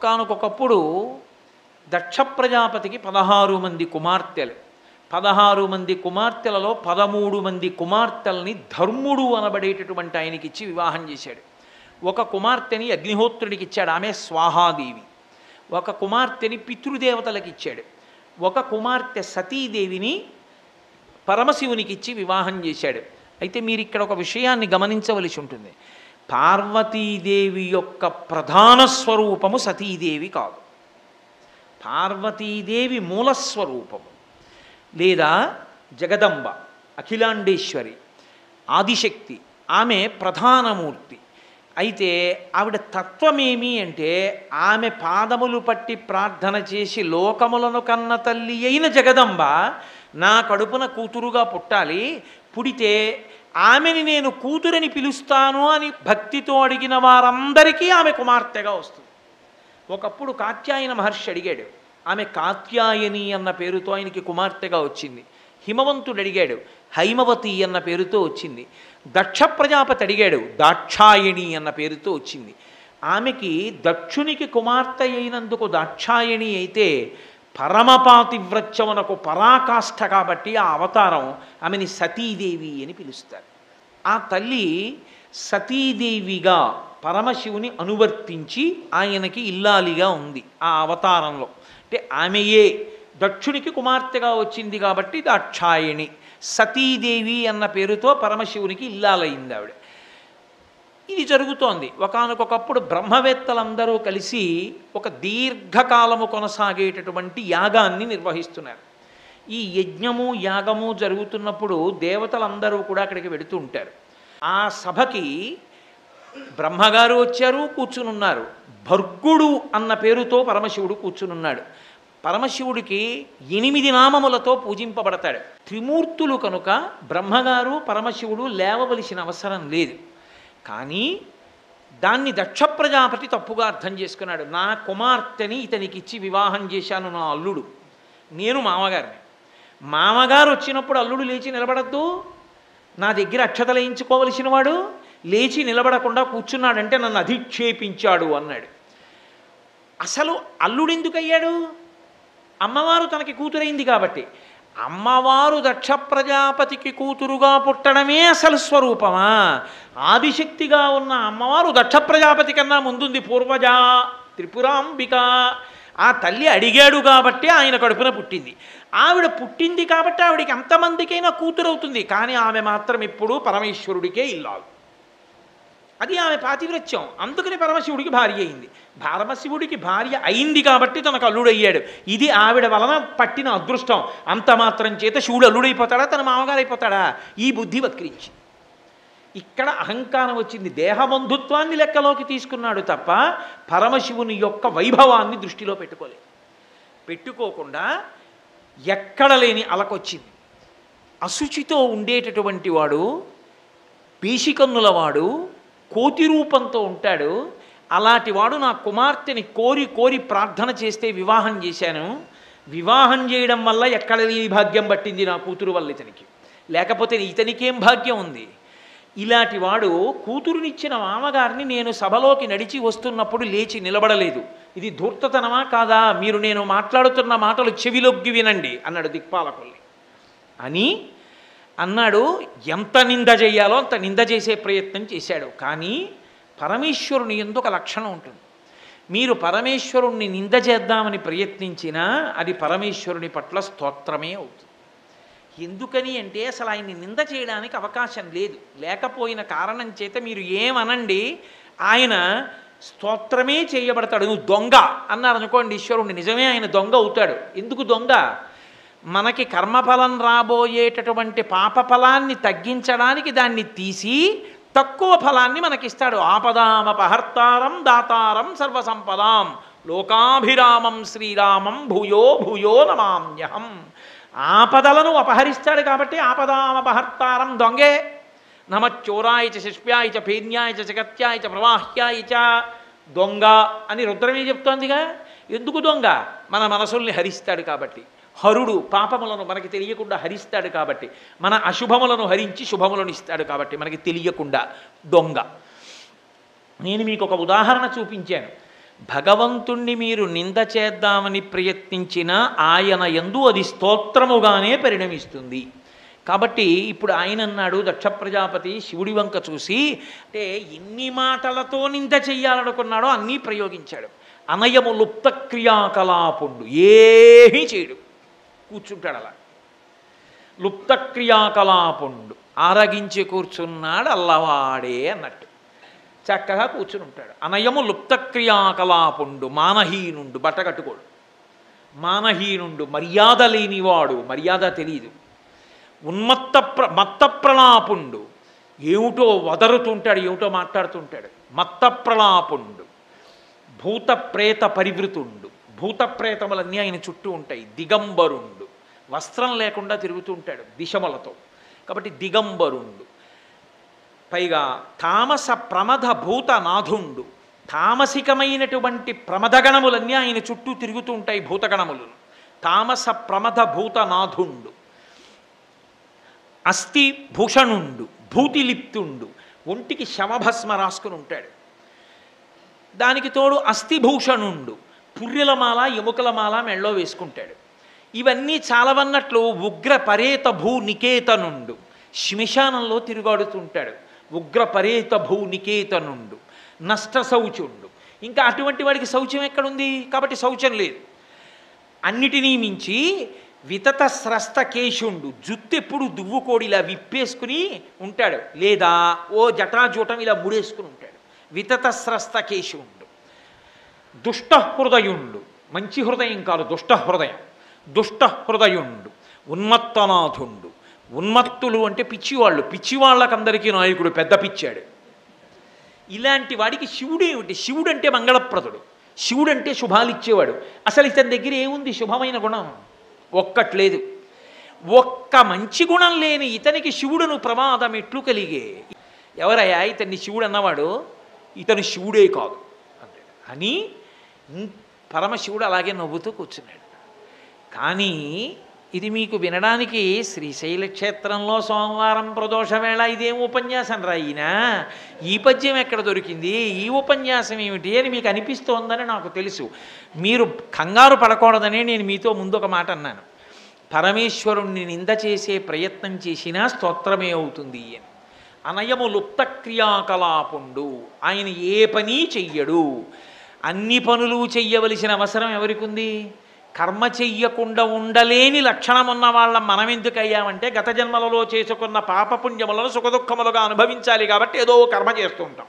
ఒకానొకప్పుడు దక్ష ప్రజాపతికి 16 మంది కుమార్తెలు. 16 మంది కుమార్తెలలో 13 మంది కుమార్తెల్ని ధర్ముడు అనబడేటటువంటి ఆయనకిచ్చి వివాహం చేశాడు. ఒక కుమార్తెని అగ్నిహోత్రుడికి ఇచ్చాడు, ఆమె స్వాహాదేవి. ఒక కుమార్తెని పితృదేవతలకు ఇచ్చాడు. ఒక కుమార్తె సతీదేవిని పరమశివునికి ఇచ్చి వివాహం చేశాడు. అయితే మీరు ఇక్కడ ఒక విషయాన్ని గమనించవలసి ఉంటుంది. పార్వతీదేవి యొక్క ప్రధాన స్వరూపము సతీదేవి కాదు. పార్వతీదేవి మూలస్వరూపము లేదా జగదంబ, అఖిలాండేశ్వరి, ఆదిశక్తి, ఆమె ప్రధానమూర్తి. అయితే ఆవిడ తత్వమేమి అంటే ఆమె పాదములు పట్టి ప్రార్థన చేసి లోకములను కన్న తల్లి అయిన జగదంబ నా కడుపున కూతురుగా పుట్టాలి, పుడితే ఆమెని నేను కూతురని పిలుస్తాను అని భక్తితో అడిగిన వారందరికీ ఆమె కుమార్తెగా వస్తుంది. ఒకప్పుడు కాత్యాయన మహర్షి అడిగాడు, ఆమె కాత్యాయని అన్న పేరుతో ఆయనకి కుమార్తెగా వచ్చింది. హిమవంతుడు అడిగాడు, హైమవతి అన్న పేరుతో వచ్చింది. దక్ష ప్రజాపతి అడిగాడు, దాక్షాయణి అన్న పేరుతో వచ్చింది. ఆమెకి దక్షునికి కుమార్తె అయినందుకు దాక్షాయణి అయితే పరమపాతివ్రత్యమునకు పరాకాష్ఠ కాబట్టి ఆ అవతారం ఆమెని సతీదేవి అని పిలుస్తారు. ఆ తల్లి సతీదేవిగా పరమశివుని అనువర్తించి ఆయనకి ఇల్లాలిగా ఉంది ఆ అవతారంలో. అంటే ఆమెయే దక్షునికి కుమార్తెగా వచ్చింది కాబట్టి దాక్షాయణి. సతీదేవి అన్న పేరుతో పరమశివునికి ఇల్లాలైంది ఆవిడ. ఇది జరుగుతోంది. ఒకానొకప్పుడు బ్రహ్మవేత్తలందరూ కలిసి ఒక దీర్ఘకాలము కొనసాగేటటువంటి యాగాన్ని నిర్వహిస్తున్నారు. ఈ యజ్ఞము యాగము జరుగుతున్నప్పుడు దేవతలందరూ కూడా అక్కడికి వెడుతూ ఉంటారు. ఆ సభకి బ్రహ్మగారు వచ్చారు, కూర్చునున్నారు. భర్గుడు అన్న పేరుతో పరమశివుడు కూర్చునున్నాడు. పరమశివుడికి 8 నామములతో పూజింపబడతాడు. త్రిమూర్తులు కనుక బ్రహ్మగారు పరమశివుడు లేవవలసిన అవసరం లేదు. కానీ దాన్ని దక్ష ప్రజాపతి తప్పుగా అర్థం చేసుకున్నాడు. నా కుమార్తెని ఇతనికి ఇచ్చి వివాహం చేశాను, నా అల్లుడు, నేను మామగారిని. మామగారు వచ్చినప్పుడు అల్లుడు లేచి నిలబడద్దు, నా దగ్గర అక్షతలు వేయించుకోవలసిన వాడు లేచి నిలబడకుండా కూర్చున్నాడంటే నన్ను అధిక్షేపించాడు అన్నాడు. అసలు అల్లుడు ఎందుకు అయ్యాడు? అమ్మవారు తనకి కూతురైంది కాబట్టి. అమ్మవారు దక్ష ప్రజాపతికి కూతురుగా పుట్టడమే అసలు స్వరూపమా? ఆదిశక్తిగా ఉన్న అమ్మవారు దక్ష ప్రజాపతి కన్నా ముందుంది. పూర్వజ త్రిపురాంబిక. ఆ తల్లి అడిగాడు కాబట్టి ఆయన కడుపున పుట్టింది. ఆవిడ పుట్టింది కాబట్టి ఆవిడికి ఎంతమందికైనా కూతురవుతుంది. కానీ ఆమె మాత్రం ఎప్పుడూ పరమేశ్వరుడికే ఇల్లాలు. అది ఆమె పాతివ్రత్యం. అందుకని పరమశివుడికి భార్య అయింది. పరమశివుడికి భార్య అయింది కాబట్టి తనకు అల్లుడయ్యాడు. ఇది ఆవిడ వలన పట్టిన అదృష్టం. అంత మాత్రం చేత శివుడు అల్లుడైపోతాడా, తన మామగారు అయిపోతాడా? ఈ బుద్ధి వక్రించి ఇక్కడ అహంకారం వచ్చింది. దేహబంధుత్వాన్ని లెక్కలోకి తీసుకున్నాడు తప్ప పరమశివుని యొక్క వైభవాన్ని దృష్టిలో పెట్టుకోలేదు. పెట్టుకోకుండా ఎక్కడ లేని అలకొచ్చింది. అశుచితో ఉండేటటువంటి వాడు, పీషికన్నులవాడు, కోతి రూపంతో ఉంటాడు. అలాంటి వాడు నా కుమార్తెని కోరి కోరి ప్రార్థన చేస్తే వివాహం చేశాను. వివాహం చేయడం వల్ల ఎక్కడ లేని భాగ్యం పట్టింది నా కూతురు వల్ల ఇతనికి. లేకపోతే ఇతనికేం భాగ్యం ఉంది? ఇలాంటి వాడు కూతురునిచ్చిన మామగారిని నేను సభలోకి నడిచి వస్తున్నప్పుడు లేచి నిలబడలేదు. ఇది ధూర్తతనమా కాదా? మీరు నేను మాట్లాడుతున్న మాటలు చెవిలొగ్గి వినండి అన్నాడు దిక్పాలకుల్ని అని అన్నాడు. ఎంత నింద చేయాలో అంత నింద చేసే ప్రయత్నం చేశాడు. కానీ పరమేశ్వరుని ఎందుకు లక్షణం ఉంటుంది. మీరు పరమేశ్వరుణ్ణి నింద చేద్దామని ప్రయత్నించినా అది పరమేశ్వరుని పట్ల స్తోత్రమే అవుతుంది. ఎందుకని అంటే అసలు ఆయన్ని నింద చేయడానికి అవకాశం లేదు. లేకపోయిన కారణం చేత మీరు ఏమనండి, ఆయన స్తోత్రమే చేయబడతాడు. నువ్వు దొంగ అన్నారనుకోండి ఈశ్వరుణ్ణి, నిజమే ఆయన దొంగ అవుతాడు. ఎందుకు దొంగ? మనకి కర్మఫలం రాబోయేటటువంటి పాపఫలాన్ని తగ్గించడానికి దాన్ని తీసి తక్కువ ఫలాన్ని మనకిస్తాడు. ఆపదామపహర్తారం దాతారం సర్వసంపదాం లోకాభిరామం శ్రీరామం భూయో భూయో నమామ్యహం. ఆపదలను అపహరిస్తాడు కాబట్టి ఆపదామపహర్తారం దొంగే. నమచ్చోరాయ చ శిష్ప్యాయ చ ఫేన్యాయ చ జగత్యాయ చ ప్రవాహ్యాయ చ. దొంగ అని రుద్రమే చెప్తోందిగా. ఎందుకు దొంగ? మన మనసుల్ని హరిస్తాడు కాబట్టి. హరుడు పాపములను మనకి తెలియకుండా హరిస్తాడు కాబట్టి. మన అశుభములను హరించి శుభములను ఇస్తాడు కాబట్టి మనకి తెలియకుండా దొంగ. నేను మీకు ఒక ఉదాహరణ చూపించాను. భగవంతుణ్ణి మీరు నింద చేద్దామని ప్రయత్నించినా ఆయన యందు అది స్తోత్రముగానే పరిణమిస్తుంది. కాబట్టి ఇప్పుడు ఆయన అన్నాడు, దక్ష ప్రజాపతి శివుడి వంక చూసి, అంటే ఎన్ని మాటలతో నింద చెయ్యాలనుకున్నాడో అన్నీ ప్రయోగించాడు. అనయము లుప్త క్రియాకలాపుండు, ఏమీ చేయడు, కూర్చుంటాడు అలా. లుప్త క్రియాకలాపుండు, ఆరగించి కూర్చున్నాడు అల్లవాడే అన్నట్టు చక్కగా కూర్చుని ఉంటాడు. అనయము లుప్త క్రియాకలాపుండు, మానహీనుండు, బట్టకట్టుకోడు, మానహీనుండు, మర్యాద లేనివాడు, మర్యాద తెలియదు. మత్త ప్రలాపుండు, ఏమిటో వదరుతుంటాడు, ఏమిటో మాట్లాడుతుంటాడు. మత్త ప్రలాపుండు, భూత ప్రేత పరివృతుండు, భూత ప్రేతములన్నీ ఆయన చుట్టూ ఉంటాయి. దిగంబరుండు, వస్త్రం లేకుండా తిరుగుతూ ఉంటాడు దిశములతో, కాబట్టి దిగంబరుండు. పైగా తామస ప్రమద భూతనాథుండు, తామసికమైనటువంటి ప్రమదగణములన్నీ ఆయన చుట్టూ తిరుగుతూ ఉంటాయి భూతగణములు. తామస ప్రమద భూతనాథుండు. అస్థి భూషణుండు, భూతిలిప్తుండు, ఒంటికి శవభస్మ రాసుకుని ఉంటాడు. దానికి తోడు అస్థిభూషణుండు, పుర్రెలమాల ఎముకలమాల మెళ్ళో వేసుకుంటాడు. ఇవన్నీ చాలవన్నట్లు ఉగ్ర పరేత భూ నికేతనుండు, శ్మశానంలో తిరుగాడుతుంటాడు. ఉగ్ర పరేత భూ నికేతనుండు, నష్ట శౌచుండు. ఇంకా అటువంటి వాడికి శౌచం ఎక్కడుంది? కాబట్టి శౌచం లేదు. అన్నిటినీ మించి వితత స్రస్త కేశుండు, జుత్తు ఎప్పుడు దువ్వుకోడి ఇలా విప్పేసుకుని ఉంటాడు, లేదా ఓ జటాజూటం ఇలా ముడేసుకుని ఉంటాడు. వితత స్రస్త కేశుండు. దుష్ట హృదయుండు, మంచి హృదయం కాదు దుష్ట హృదయం. దుష్ట హృదయుండు. ఉన్మత్తనాథుండు, ఉన్మత్తులు అంటే పిచ్చివాళ్ళు, పిచ్చివాళ్ళకందరికీ నాయకుడు, పెద్ద పిచ్చాడు. ఇలాంటి వాడికి శివుడు ఏమిటి? శివుడు అంటే మంగళప్రదుడు, శివుడు అంటే శుభాలిచ్చేవాడు. అసలు ఇతని దగ్గర ఏముంది శుభమైన గుణం? ఒక్కట్లేదు. ఒక్క మంచి గుణం లేని ఇతనికి శివుడును ప్రమాదం ఎట్లు కలిగే? ఎవరయ్యా ఇతన్ని శివుడు అన్నవాడు? ఇతను శివుడే కాదు అంటే అని పరమశివుడు అలాగే నవ్వుతూ కూర్చున్నాడు. కానీ ఇది మీకు వినడానికి శ్రీశైల క్షేత్రంలో సోమవారం ప్రదోష వేళ ఇదేం ఉపన్యాసం రాయినా, ఈ పద్యం ఎక్కడ దొరికింది, ఈ ఉపన్యాసం ఏమిటి అని మీకు అనిపిస్తోందని నాకు తెలుసు. మీరు కంగారు పడకూడదనే నేను మీతో ముందు ఒక మాట అన్నాను. పరమేశ్వరుణ్ణి నింద చేసే ప్రయత్నం చేసినా స్తోత్రమే అవుతుంది అని. అనయము లుప్త క్రియాకలాపుండు, ఆయన ఏ పని చెయ్యడు. అన్ని పనులు చెయ్యవలసిన అవసరం ఎవరికి ఉంది? కర్మ చెయ్యకుండా ఉండలేని లక్షణం ఉన్న వాళ్ళం మనం ఎందుకయ్యామంటే గత జన్మలలో చేసుకున్న పాపపుణ్యములను సుఖదుఖములుగా అనుభవించాలి కాబట్టి ఏదో కర్మ చేస్తూ ఉంటాం.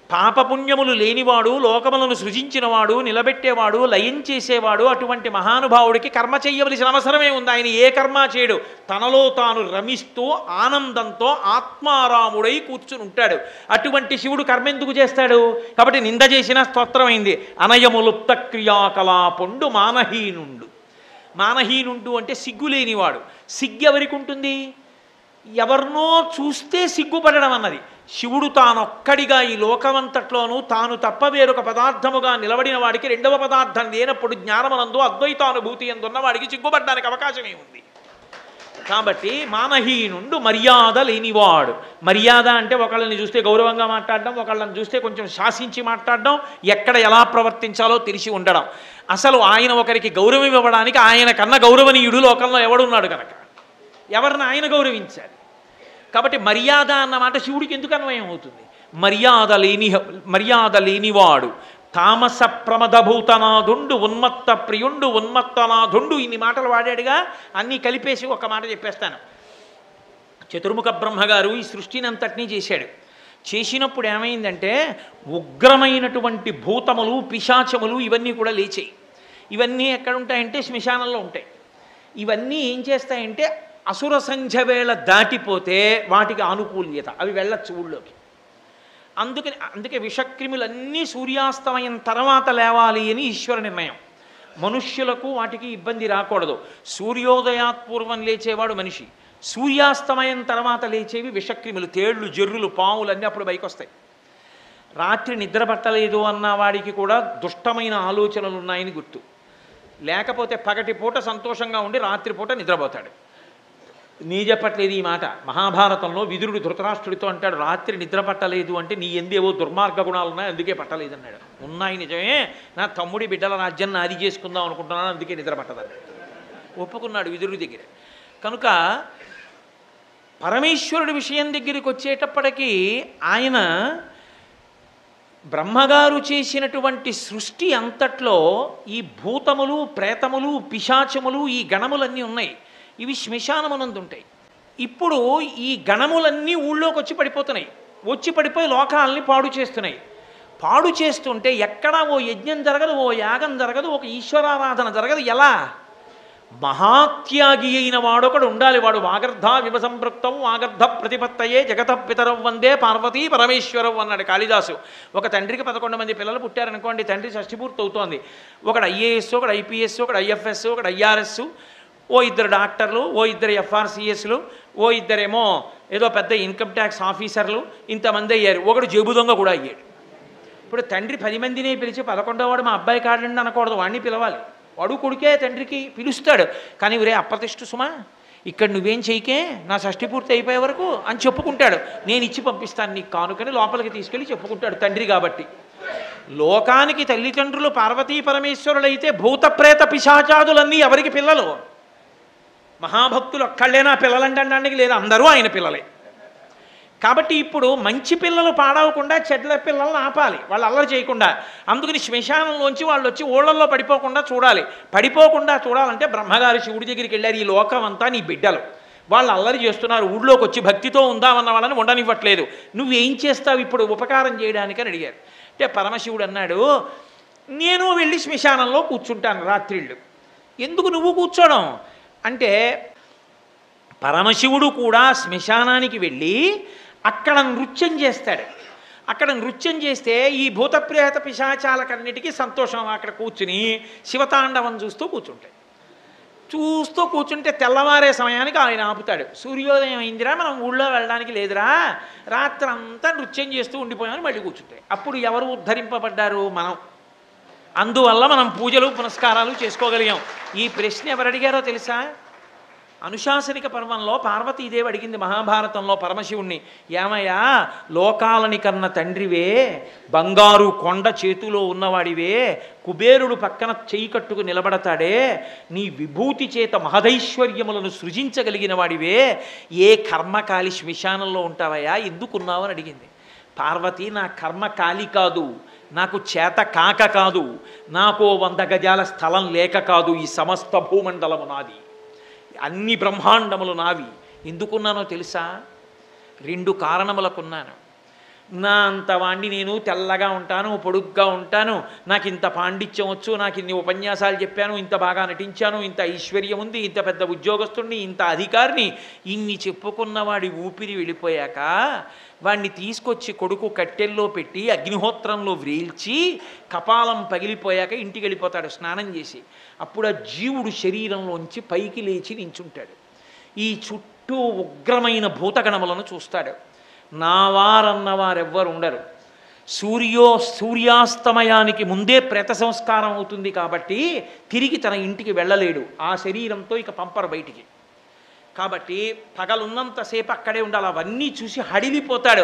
పాపపుణ్యములు లేనివాడు, లోకములను సృజించినవాడు, నిలబెట్టేవాడు, లయం చేసేవాడు, అటువంటి మహానుభావుడికి కర్మ చెయ్యవలసిన అవసరమే ఉంది. ఆయన ఏ కర్మ చేయడు, తనలో తాను రమిస్తూ ఆనందంతో ఆత్మారాముడై కూర్చుని ఉంటాడు. అటువంటి శివుడు కర్మ ఎందుకు చేస్తాడు? కాబట్టి నింద చేసిన స్తోత్రమైంది. అనయము లుప్త క్రియాకలాపుండు, మానహీనుండు. మానహీనుండు అంటే సిగ్గులేనివాడు. సిగ్గు ఎవరికి ఉంటుంది? ఎవరినో చూస్తే సిగ్గుపడడం అన్నది. శివుడు తానొక్కడిగా ఈ లోకమంతట్లోనూ తాను తప్ప వేరొక పదార్థముగా నిలబడిన వాడికి రెండవ పదార్థం లేనప్పుడు జ్ఞానమనందు అద్వైతానుభూతి ఎందున్న వాడికి సిగ్గుపడడానికి అవకాశమే ఉంది. కాబట్టి మానహీనుండు, మర్యాద లేనివాడు. మర్యాద అంటే ఒకళ్ళని చూస్తే గౌరవంగా మాట్లాడడం, ఒకళ్ళని చూస్తే కొంచెం శాసించి మాట్లాడడం, ఎక్కడ ఎలా ప్రవర్తించాలో తెలిసి ఉండడం. అసలు ఆయన ఒకరికి గౌరవం ఇవ్వడానికి ఆయన కన్నా గౌరవనీయుడు లోకంలో ఎవడున్నాడు కనుక ఎవరిని ఆయన గౌరవించాలి. కాబట్టి మర్యాద అన్నమాట శివుడికి ఎందుకు అన్వయం అవుతుంది? మర్యాద లేనివాడు, తామస ప్రమదభూతనాథుండు, ఉన్మత్త ప్రియుండు, ఉన్మత్తనాథుండు. ఇన్ని మాటలు వాడాడుగా, అన్నీ కలిపేసి ఒక మాట చెప్పేస్తాను. చతుర్ముఖ బ్రహ్మగారు ఈ సృష్టిని అంతటినీ చేశాడు. చేసినప్పుడు ఏమైందంటే ఉగ్రమైనటువంటి భూతములు, పిశాచములు ఇవన్నీ కూడా లేచాయి. ఇవన్నీ ఎక్కడ ఉంటాయంటే శ్మశానంలో ఉంటాయి. ఇవన్నీ ఏం చేస్తాయంటే అసుర సంధ్య వేళ దాటిపోతే వాటికి ఆనుకూల్యత, అవి వెళ్ళచ్చు ఊళ్ళోకి. అందుకే విషక్రిములన్నీ సూర్యాస్తమయం తర్వాత లేవాలి అని ఈశ్వర నిర్ణయం. మనుష్యులకు వాటికి ఇబ్బంది రాకూడదు. సూర్యోదయాత్పూర్వం లేచేవాడు మనిషి, సూర్యాస్తమయం తర్వాత లేచేవి విషక్రిములు, తేళ్లు, జర్రులు, పాములు అన్నీ అప్పుడు పైకి వస్తాయి. రాత్రి నిద్ర పట్టలేదు అన్న వాడికి కూడా దుష్టమైన ఆలోచనలు ఉన్నాయని గుర్తు. లేకపోతే పగటి పూట సంతోషంగా ఉండి రాత్రిపూట నిద్రపోతాడు. నీ చెప్పట్లేదు ఈ మాట. మహాభారతంలో విదురుడు ధృతరాష్ట్రుడితో అంటాడు, రాత్రి నిద్ర పట్టలేదు అంటే నీ ఎందేవో దుర్మార్గ గుణాలు ఉన్నాయి అందుకే పట్టలేదు అన్నాడు. ఉన్నాయి నిజమే, నా తమ్ముడి బిడ్డల రాజ్యం నాది చేసుకుందాం అనుకుంటున్నాను అందుకే నిద్ర పట్టదన్నాడు. ఒప్పుకున్నాడు విదురుడి దగ్గర. కనుక పరమేశ్వరుడి విషయం దగ్గరికి వచ్చేటప్పటికీ ఆయన బ్రహ్మగారు చేసినటువంటి సృష్టి అంతట్లో ఈ భూతములు, ప్రేతములు, పిశాచములు, ఈ గణములన్నీ ఉన్నాయి. ఇవి శ్మశానమునందు ఉంటాయి. ఇప్పుడు ఈ గణములన్నీ ఊళ్ళోకి వచ్చి పడిపోతున్నాయి. వచ్చి పడిపోయి లోకాలని పాడు చేస్తున్నాయి. పాడు చేస్తుంటే ఎక్కడా ఓ యజ్ఞం జరగదు, ఓ యాగం జరగదు, ఒక ఈశ్వరారాధన జరగదు. ఎలా? మహాత్యాగి అయిన వాడొకడు ఉండాలి. వాడు వాగర్ధ వివసంపృక్తం వాగర్ధ ప్రతిపత్తయే జగత పితరం వందే పార్వతీ పరమేశ్వరం అన్నాడు కాళిదాసు. ఒక తండ్రికి 11 మంది పిల్లలు పుట్టారనుకోండి, తండ్రి షష్ఠి పూర్తి అవుతోంది. ఒకడు ఐఏఎస్, ఒకడు ఐపీఎస్, ఒకడు ఐఎఫ్ఎస్, ఒకడు ఐఆర్ఎస్, ఓ 2 డాక్టర్లు, ఓ 2 ఎఫ్ఆర్సిఎస్లు, ఓ 2 ఏదో పెద్ద ఇన్కమ్ ట్యాక్స్ ఆఫీసర్లు, ఇంతమంది అయ్యారు. ఒకడు జేబు దొంగ కూడా అయ్యాడు. ఇప్పుడు తండ్రి 10 మందిని పిలిచి 11వ వాడు మా అబ్బాయి కాడండి అనకూడదు, వాడిని పిలవాలి. వాడు కొడుకే తండ్రికి పిలుస్తాడు. కానీ ఒరే అప్రతిష్ఠ సుమా, ఇక్కడ నువ్వేం చేయకే, నా షష్ఠి పూర్తి అయిపోయే వరకు అని చెప్పుకుంటాడు. నేను ఇచ్చి పంపిస్తాను నీకు కానుకని లోపలికి తీసుకెళ్ళి చెప్పుకుంటాడు తండ్రి కాబట్టి. లోకానికి తల్లిదండ్రులు పార్వతీ పరమేశ్వరులైతే భూత ప్రేత పిశాచాదులన్నీ ఎవరికి పిల్లలు? మహాభక్తులు ఒక్కళ్ళేనా పిల్లలంటడానికి లేదు, అందరూ ఆయన పిల్లలే. కాబట్టి ఇప్పుడు మంచి పిల్లలు పాడవకుండా చెడ్ల పిల్లలను ఆపాలి, వాళ్ళు అల్లరి చేయకుండా. అందుకని శ్మశానంలోంచి వాళ్ళు వచ్చి ఓళ్ళల్లో పడిపోకుండా చూడాలి. పడిపోకుండా చూడాలంటే బ్రహ్మగారి శివుడి దగ్గరికి వెళ్ళారు. ఈ లోకం అంతా నీ బిడ్డలు, వాళ్ళు అల్లరి చేస్తున్నారు, ఊళ్ళోకి వచ్చి భక్తితో ఉందామన్న వాళ్ళని ఉండనివ్వట్లేదు, నువ్వేం చేస్తావు ఇప్పుడు ఉపకారం చేయడానికి అని అడిగారు. అంటే పరమశివుడు అన్నాడు, నేను వెళ్ళి శ్మశానంలో కూర్చుంటాను రాత్రిళ్ళు. ఎందుకు నువ్వు కూర్చోడం అంటే, పరమశివుడు కూడా శ్మశానానికి వెళ్ళి అక్కడ నృత్యం చేస్తాడు. అక్కడ నృత్యం చేస్తే ఈ భూతప్రేత పిశాచాలకన్నిటికీ సంతోషం. అక్కడ కూర్చుని శివతాండవం చూస్తూ కూర్చుంటే తెల్లవారే సమయానికి ఆయన ఆపుతాడు. సూర్యోదయం అయిందిరా, మనం ఊళ్ళో వెళ్ళడానికి లేదురా, రాత్రంతా నృత్యం చేస్తూ ఉండిపోయామని మళ్ళీ కూర్చుంటాయి. అప్పుడు ఎవరు ఉద్ధరింపబడ్డారు? మనం. అందువల్ల మనం పూజలు పునస్కారాలు చేసుకోగలిగాం. ఈ ప్రశ్న ఎవరు అడిగారో తెలుసా? అనుశాసనిక పర్వంలో పార్వతీదేవి అడిగింది మహాభారతంలో పరమశివుణ్ణి, ఏమయ్యా లోకాలని కన్న తండ్రివే, బంగారు కొండ చేతిలో ఉన్నవాడివే, కుబేరుడు పక్కన చెయ్యి కట్టుకు నిలబడతాడే, నీ విభూతి చేత మహదైశ్వర్యములను సృజించగలిగిన వాడివే, ఏ కర్మకాలి శ్మశానంలో ఉంటావయ్యా, ఎందుకున్నావు అని అడిగింది. పార్వతి, నా కర్మ కాలి కాదు, నాకు చేత కాక కాదు, నాకు 100 గజాల స్థలం లేక కాదు, ఈ సమస్త భూమండలము నాది, అన్ని బ్రహ్మాండములు నావి. ఎందుకున్నానో తెలుసా? 2 కారణములకున్నాను. నా అంతవాణ్ణి నేను తెల్లగా ఉంటాను, పొడుగ్గా ఉంటాను, నాకు ఇంత పాండిత్యం వచ్చు, నాకు ఇన్ని ఉపన్యాసాలు చెప్పాను, ఇంత బాగా నటించాను, ఇంత ఐశ్వర్యం ఉంది, ఇంత పెద్ద ఉద్యోగస్తుడిని, ఇంత అధికారిని, ఇన్ని చెప్పుకున్నవాడి ఊపిరి వెళ్ళిపోయాక వాడిని తీసుకొచ్చి కొడుకు కట్టెల్లో పెట్టి అగ్నిహోత్రంలో వ్రేల్చి కపాలం పగిలిపోయాక ఇంటికి వెళ్ళిపోతాడు స్నానం చేసి. అప్పుడు ఆ జీవుడు శరీరంలోంచి పైకి లేచి నించుంటాడు. ఈ చుట్టూ ఉగ్రమైన భూతగణములను చూస్తాడు. నా వారన్నవారెవ్వరు ఉండరు. సూర్యాస్తమయానికి ముందే ప్రేత సంస్కారం అవుతుంది కాబట్టి తిరిగి తన ఇంటికి వెళ్ళలేడు. ఆ శరీరంతో ఇక పంపరు బయటికి. కాబట్టి పగలున్నంతసేపు అక్కడే ఉండాలి. అవన్నీ చూసి హడిలిపోతాడు.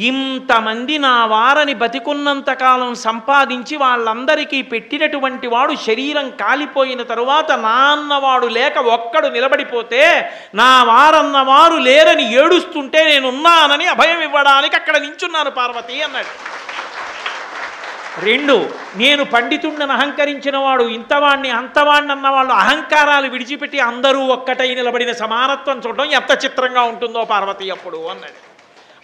ఇంతమంది నా వారని బతికున్నంతకాలం సంపాదించి వాళ్ళందరికీ పెట్టినటువంటి వాడు శరీరం కాలిపోయిన తరువాత నా అన్నవాడు లేక ఒక్కడు నిలబడిపోతే, నా వారన్నవారు లేరని ఏడుస్తుంటే నేనున్నానని అభయం ఇవ్వడానికి అక్కడ నించున్నాను పార్వతి అన్నాడు. 2, నేను పండితుడిని అహంకరించిన వాడు, ఇంతవాణ్ణి అంతవాణ్ణి అన్నవాళ్ళు అహంకారాలు విడిచిపెట్టి అందరూ ఒక్కటై నిలబడిన సమానత్వం చూడడం ఎంత చిత్రంగా ఉంటుందో పార్వతి అప్పుడు అన్నాడు.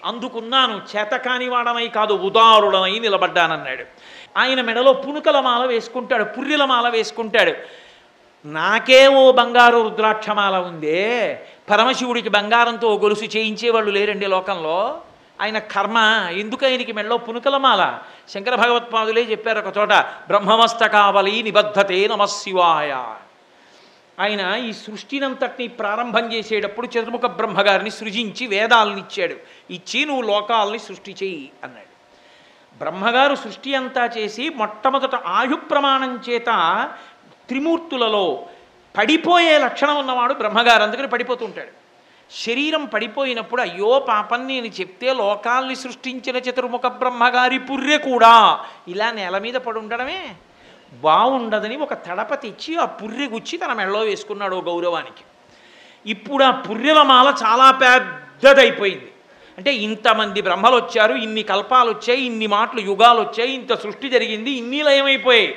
అందుకున్నాను, చేతకాని వాడనై కాదు, ఉదారుడనై నిలబడ్డానన్నాడు. ఆయన మెడలో పునుకల మాల వేసుకుంటాడు, పుర్రెల మాల వేసుకుంటాడు. నాకే ఓ బంగారు రుద్రాక్షమాల ఉందే, పరమశివుడికి బంగారంతో గొలుసు చేయించేవాళ్ళు లేరండి లోకంలో. ఆయన కర్మ ఎందుకు ఆయనకి మెడలో పునుకలమాల? శంకర భగవత్పాదులే చెప్పారు ఒక చోట, బ్రహ్మమస్తకావలి నిబద్ధతే నమశివాయ. ఆయన ఈ సృష్టినంతటినీ ప్రారంభం చేసేటప్పుడు చతుర్ముఖ బ్రహ్మగారిని సృజించి వేదాలను ఇచ్చాడు. ఇచ్చి నువ్వు లోకాలని సృష్టి చెయ్యి అన్నాడు. బ్రహ్మగారు సృష్టి అంతా చేసి మొట్టమొదట ఆయు ప్రమాణం చేత త్రిమూర్తులలో పడిపోయే లక్షణం ఉన్నవాడు బ్రహ్మగారు, అందుకని పడిపోతుంటాడు. శరీరం పడిపోయినప్పుడు అయ్యో పాపం నేను చెప్తే లోకాల్ని సృష్టించిన చతుర్ముఖ బ్రహ్మగారి పుర్రె కూడా ఇలా నేల మీద పడి ఉండడమే బాగుండదని ఒక తడప తెచ్చి ఆ పుర్రె గుచ్చి తన మెళ్ళో వేసుకున్నాడు గౌరవానికి. ఇప్పుడు ఆ పుర్రెల మాల చాలా పెద్దదైపోయింది. అంటే ఇంతమంది బ్రహ్మలు వచ్చారు, ఇన్ని కల్పాలు వచ్చాయి, ఇన్ని మాటలు యుగాలు వచ్చాయి, ఇంత సృష్టి జరిగింది, ఇన్ని లయమైపోయాయి.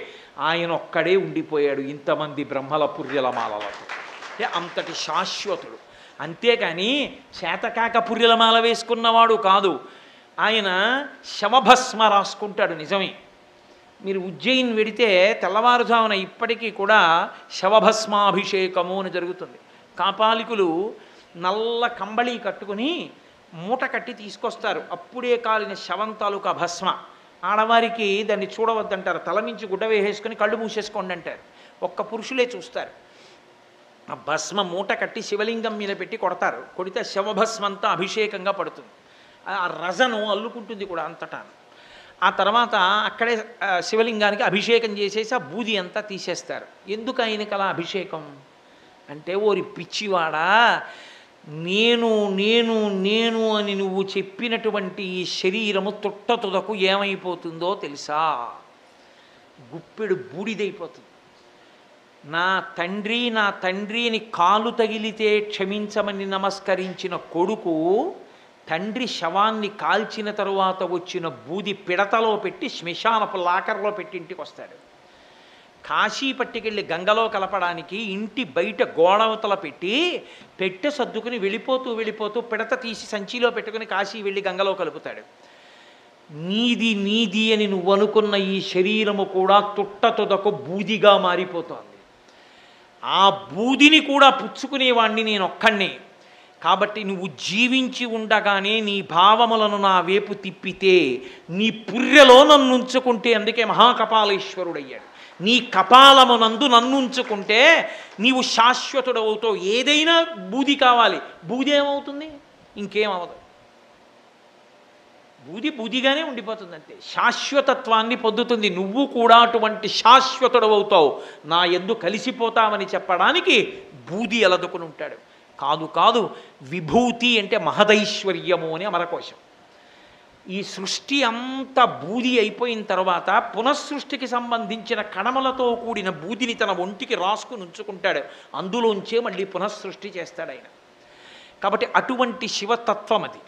ఆయన ఒక్కడే ఉండిపోయాడు ఇంతమంది బ్రహ్మల పుర్రెల మాలలతో. అంటే అంతటి శాశ్వతుడు. అంతేకాని చేతకాక పుర్రెల మాల వేసుకున్నవాడు కాదు. ఆయన శవభస్మ రాసుకుంటాడు. నిజమే, మీరు ఉజ్జయిన్ వెడితే తెల్లవారుజామున ఇప్పటికీ కూడా శవభస్మాభిషేకము అని జరుగుతుంది. కాపాలికులు నల్ల కంబళి కట్టుకుని మూట కట్టి తీసుకొస్తారు. అప్పుడే కాలిన శవం తాలూకా భస్మ. ఆడవారికి దాన్ని చూడవద్దంటారు, తల నుంచి గుడ్డ వేసేసుకొని కళ్ళు మూసేసుకోండి అంటారు. ఒక్క పురుషులే చూస్తారు. ఆ భస్మ మూట కట్టి శివలింగం మీద పెట్టి కొడతారు. కొడితే శవభస్మంతా అభిషేకంగా పడుతుంది. ఆ రజను అల్లుకుంటుంది కూడా అంతటా. ఆ తర్వాత అక్కడే శివలింగానికి అభిషేకం చేసేసి ఆ బూది అంతా తీసేస్తారు. ఎందుకు ఆయనకి అలా అభిషేకం అంటే, ఓరి పిచ్చివాడా, నేను నేను నేను అని నువ్వు చెప్పినటువంటి ఈ శరీరము తుట్టతుదకు ఏమైపోతుందో తెలుసా? గుప్పెడు బూడిదైపోతుంది. నా తండ్రి అని కాలు తగిలితే క్షమించమని నమస్కరించిన కొడుకు తండ్రి శవాన్ని కాల్చిన తరువాత వచ్చిన బూది పిడతలో పెట్టి శ్మశానపు లాకర్లో పెట్టి ఇంటికి వస్తాడు. కాశీ పట్టుకెళ్ళి గంగలో కలపడానికి ఇంటి బయట గోడవతల పెట్టి పెట్టె సర్దుకుని వెళ్ళిపోతూ పిడత తీసి సంచిలో పెట్టుకుని కాశీ వెళ్ళి గంగలో కలుపుతాడు. నీది అని నువ్వు అనుకున్న ఈ శరీరము కూడా తుట్టతుదకు బూదిగా మారిపోతోంది. ఆ బూదిని కూడా పుచ్చుకునేవాణ్ణి నేను ఒక్కడినే. కాబట్టి నువ్వు జీవించి ఉండగానే నీ భావములను నా వైపు తిప్పితే, నీ పుర్రెలో నన్ను ఉంచుకుంటే, అందుకే మహాకపాలేశ్వరుడయ్యాడు. నీ కపాలమునందు నన్ను ఉంచుకుంటే నీవు శాశ్వతుడవుతావు. ఏదైనా బూది కావాలి, బూది ఏమవుతుంది? ఇంకేమవదు. బూదిగానే ఉండిపోతుంది. అంతే, శాశ్వతత్వాన్ని పొందుతుంది. నువ్వు కూడా అటువంటి శాశ్వతుడవుతావు, నా యందు కలిసిపోతావని చెప్పడానికి బూది అలదుకుని ఉంటాడు. కాదు, విభూతి అంటే మహదైశ్వర్యము అని అమరకోశం. ఈ సృష్టి అంతా బూది అయిపోయిన తర్వాత పునఃసృష్టికి సంబంధించిన కణములతో కూడిన బూదిని తన ఒంటికి రాసుకుని ఉంచుకుంటాడు. అందులోంచే మళ్ళీ పునఃసృష్టి చేస్తాడు ఆయన. కాబట్టి అటువంటి శివతత్వం అది.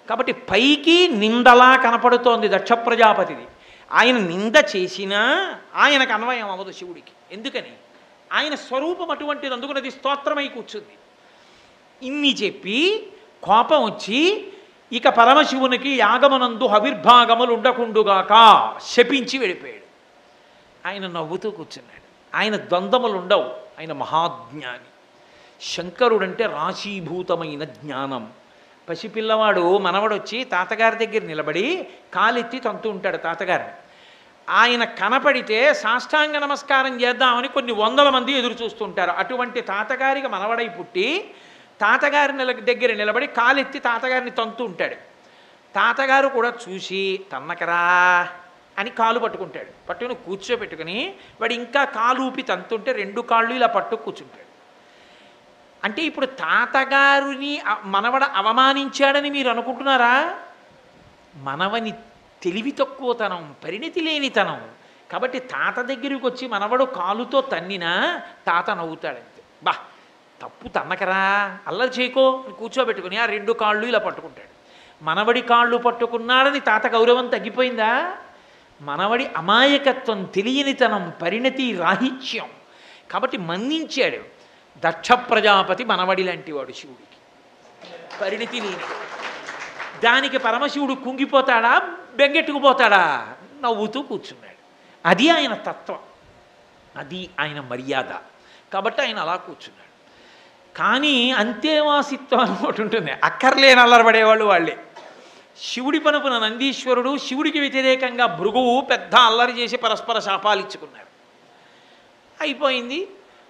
కాబట్టి పైకి నిందలా కనపడుతోంది దక్ష ప్రజాపతిది. ఆయన నింద చేసినా ఆయనకు అన్వయం అవ్వదు శివుడికి. ఎందుకని? ఆయన స్వరూపం అటువంటిది, అందుకున్నది స్తోత్రమై కూర్చుంది. ఇన్ని చెప్పి కోపం వచ్చి ఇక పరమశివునికి యాగమునందు హవిర్భాగములు ఉండకుండుగాక శపించి వెళ్ళిపోయాడు. ఆయన నవ్వుతూ కూర్చున్నాడు. ఆయన ద్వంద్వములు ఉండవు. ఆయన మహాజ్ఞాని. శంకరుడంటే రాశీభూతమైన జ్ఞానం. పసిపిల్లవాడు మనవడొచ్చి తాతగారి దగ్గర నిలబడి కాలెత్తి తంతూ ఉంటాడు తాతగారిని. ఆయన కనపడితే సాష్టాంగ నమస్కారం చేద్దామని కొన్ని వందల మంది ఎదురు చూస్తుంటారు. అటువంటి తాతగారికి మనవడై పుట్టి తాతగారి దగ్గర నిలబడి కాలెత్తి తాతగారిని తంతూ ఉంటాడు. తాతగారు కూడా చూసి తన్నకరా అని కాలు పట్టుకుంటాడు. పట్టుకుని కూర్చోబెట్టుకుని వాడు ఇంకా కాలు ఊపి తంతుంటే రెండు కాళ్ళు ఇలా పట్టు కూర్చుంటాడు. అంటే ఇప్పుడు తాతగారిని మనవడ అవమానించాడని మీరు అనుకుంటున్నారా? మనవని తెలివి తక్కువతనం, పరిణతి లేనితనం. కాబట్టి తాత దగ్గరికి వచ్చి మనవడు కాలుతో తన్నినా తాత నవ్వుతాడంతే. బా తప్పు తన్నకరా, అల్లరి చేయకో, కూర్చోబెట్టుకుని ఆ రెండు కాళ్ళు ఇలా పట్టుకుంటాడు. మనవడి కాళ్ళు పట్టుకున్నాడని తాత గౌరవం తగ్గిపోయిందా? మనవడి అమాయకత్వం, తెలియనితనం, పరిణతి రాహిత్యం. కాబట్టి మన్నించాడు. దక్ష ప్రజాపతి మనవడి లాంటి వాడు శివుడికి, పరిణతి లేని. దానికి పరమశివుడు కుంగిపోతాడా, బెంగెట్టుకుపోతాడా? నవ్వుతూ కూర్చున్నాడు. అది ఆయన తత్వం, అది ఆయన మర్యాద. కాబట్టి ఆయన అలా కూర్చున్నాడు. కానీ అంతేవాసిత్వం అని ఒకటి ఉంటుంది. అక్కర్లేని అల్లరపడేవాళ్ళు వాళ్ళే. శివుడి పనుపున నందీశ్వరుడు శివుడికి వ్యతిరేకంగా భృగువు పెద్ద అల్లరి చేసి పరస్పర శాపాలు ఇచ్చుకున్నారు. అయిపోయింది.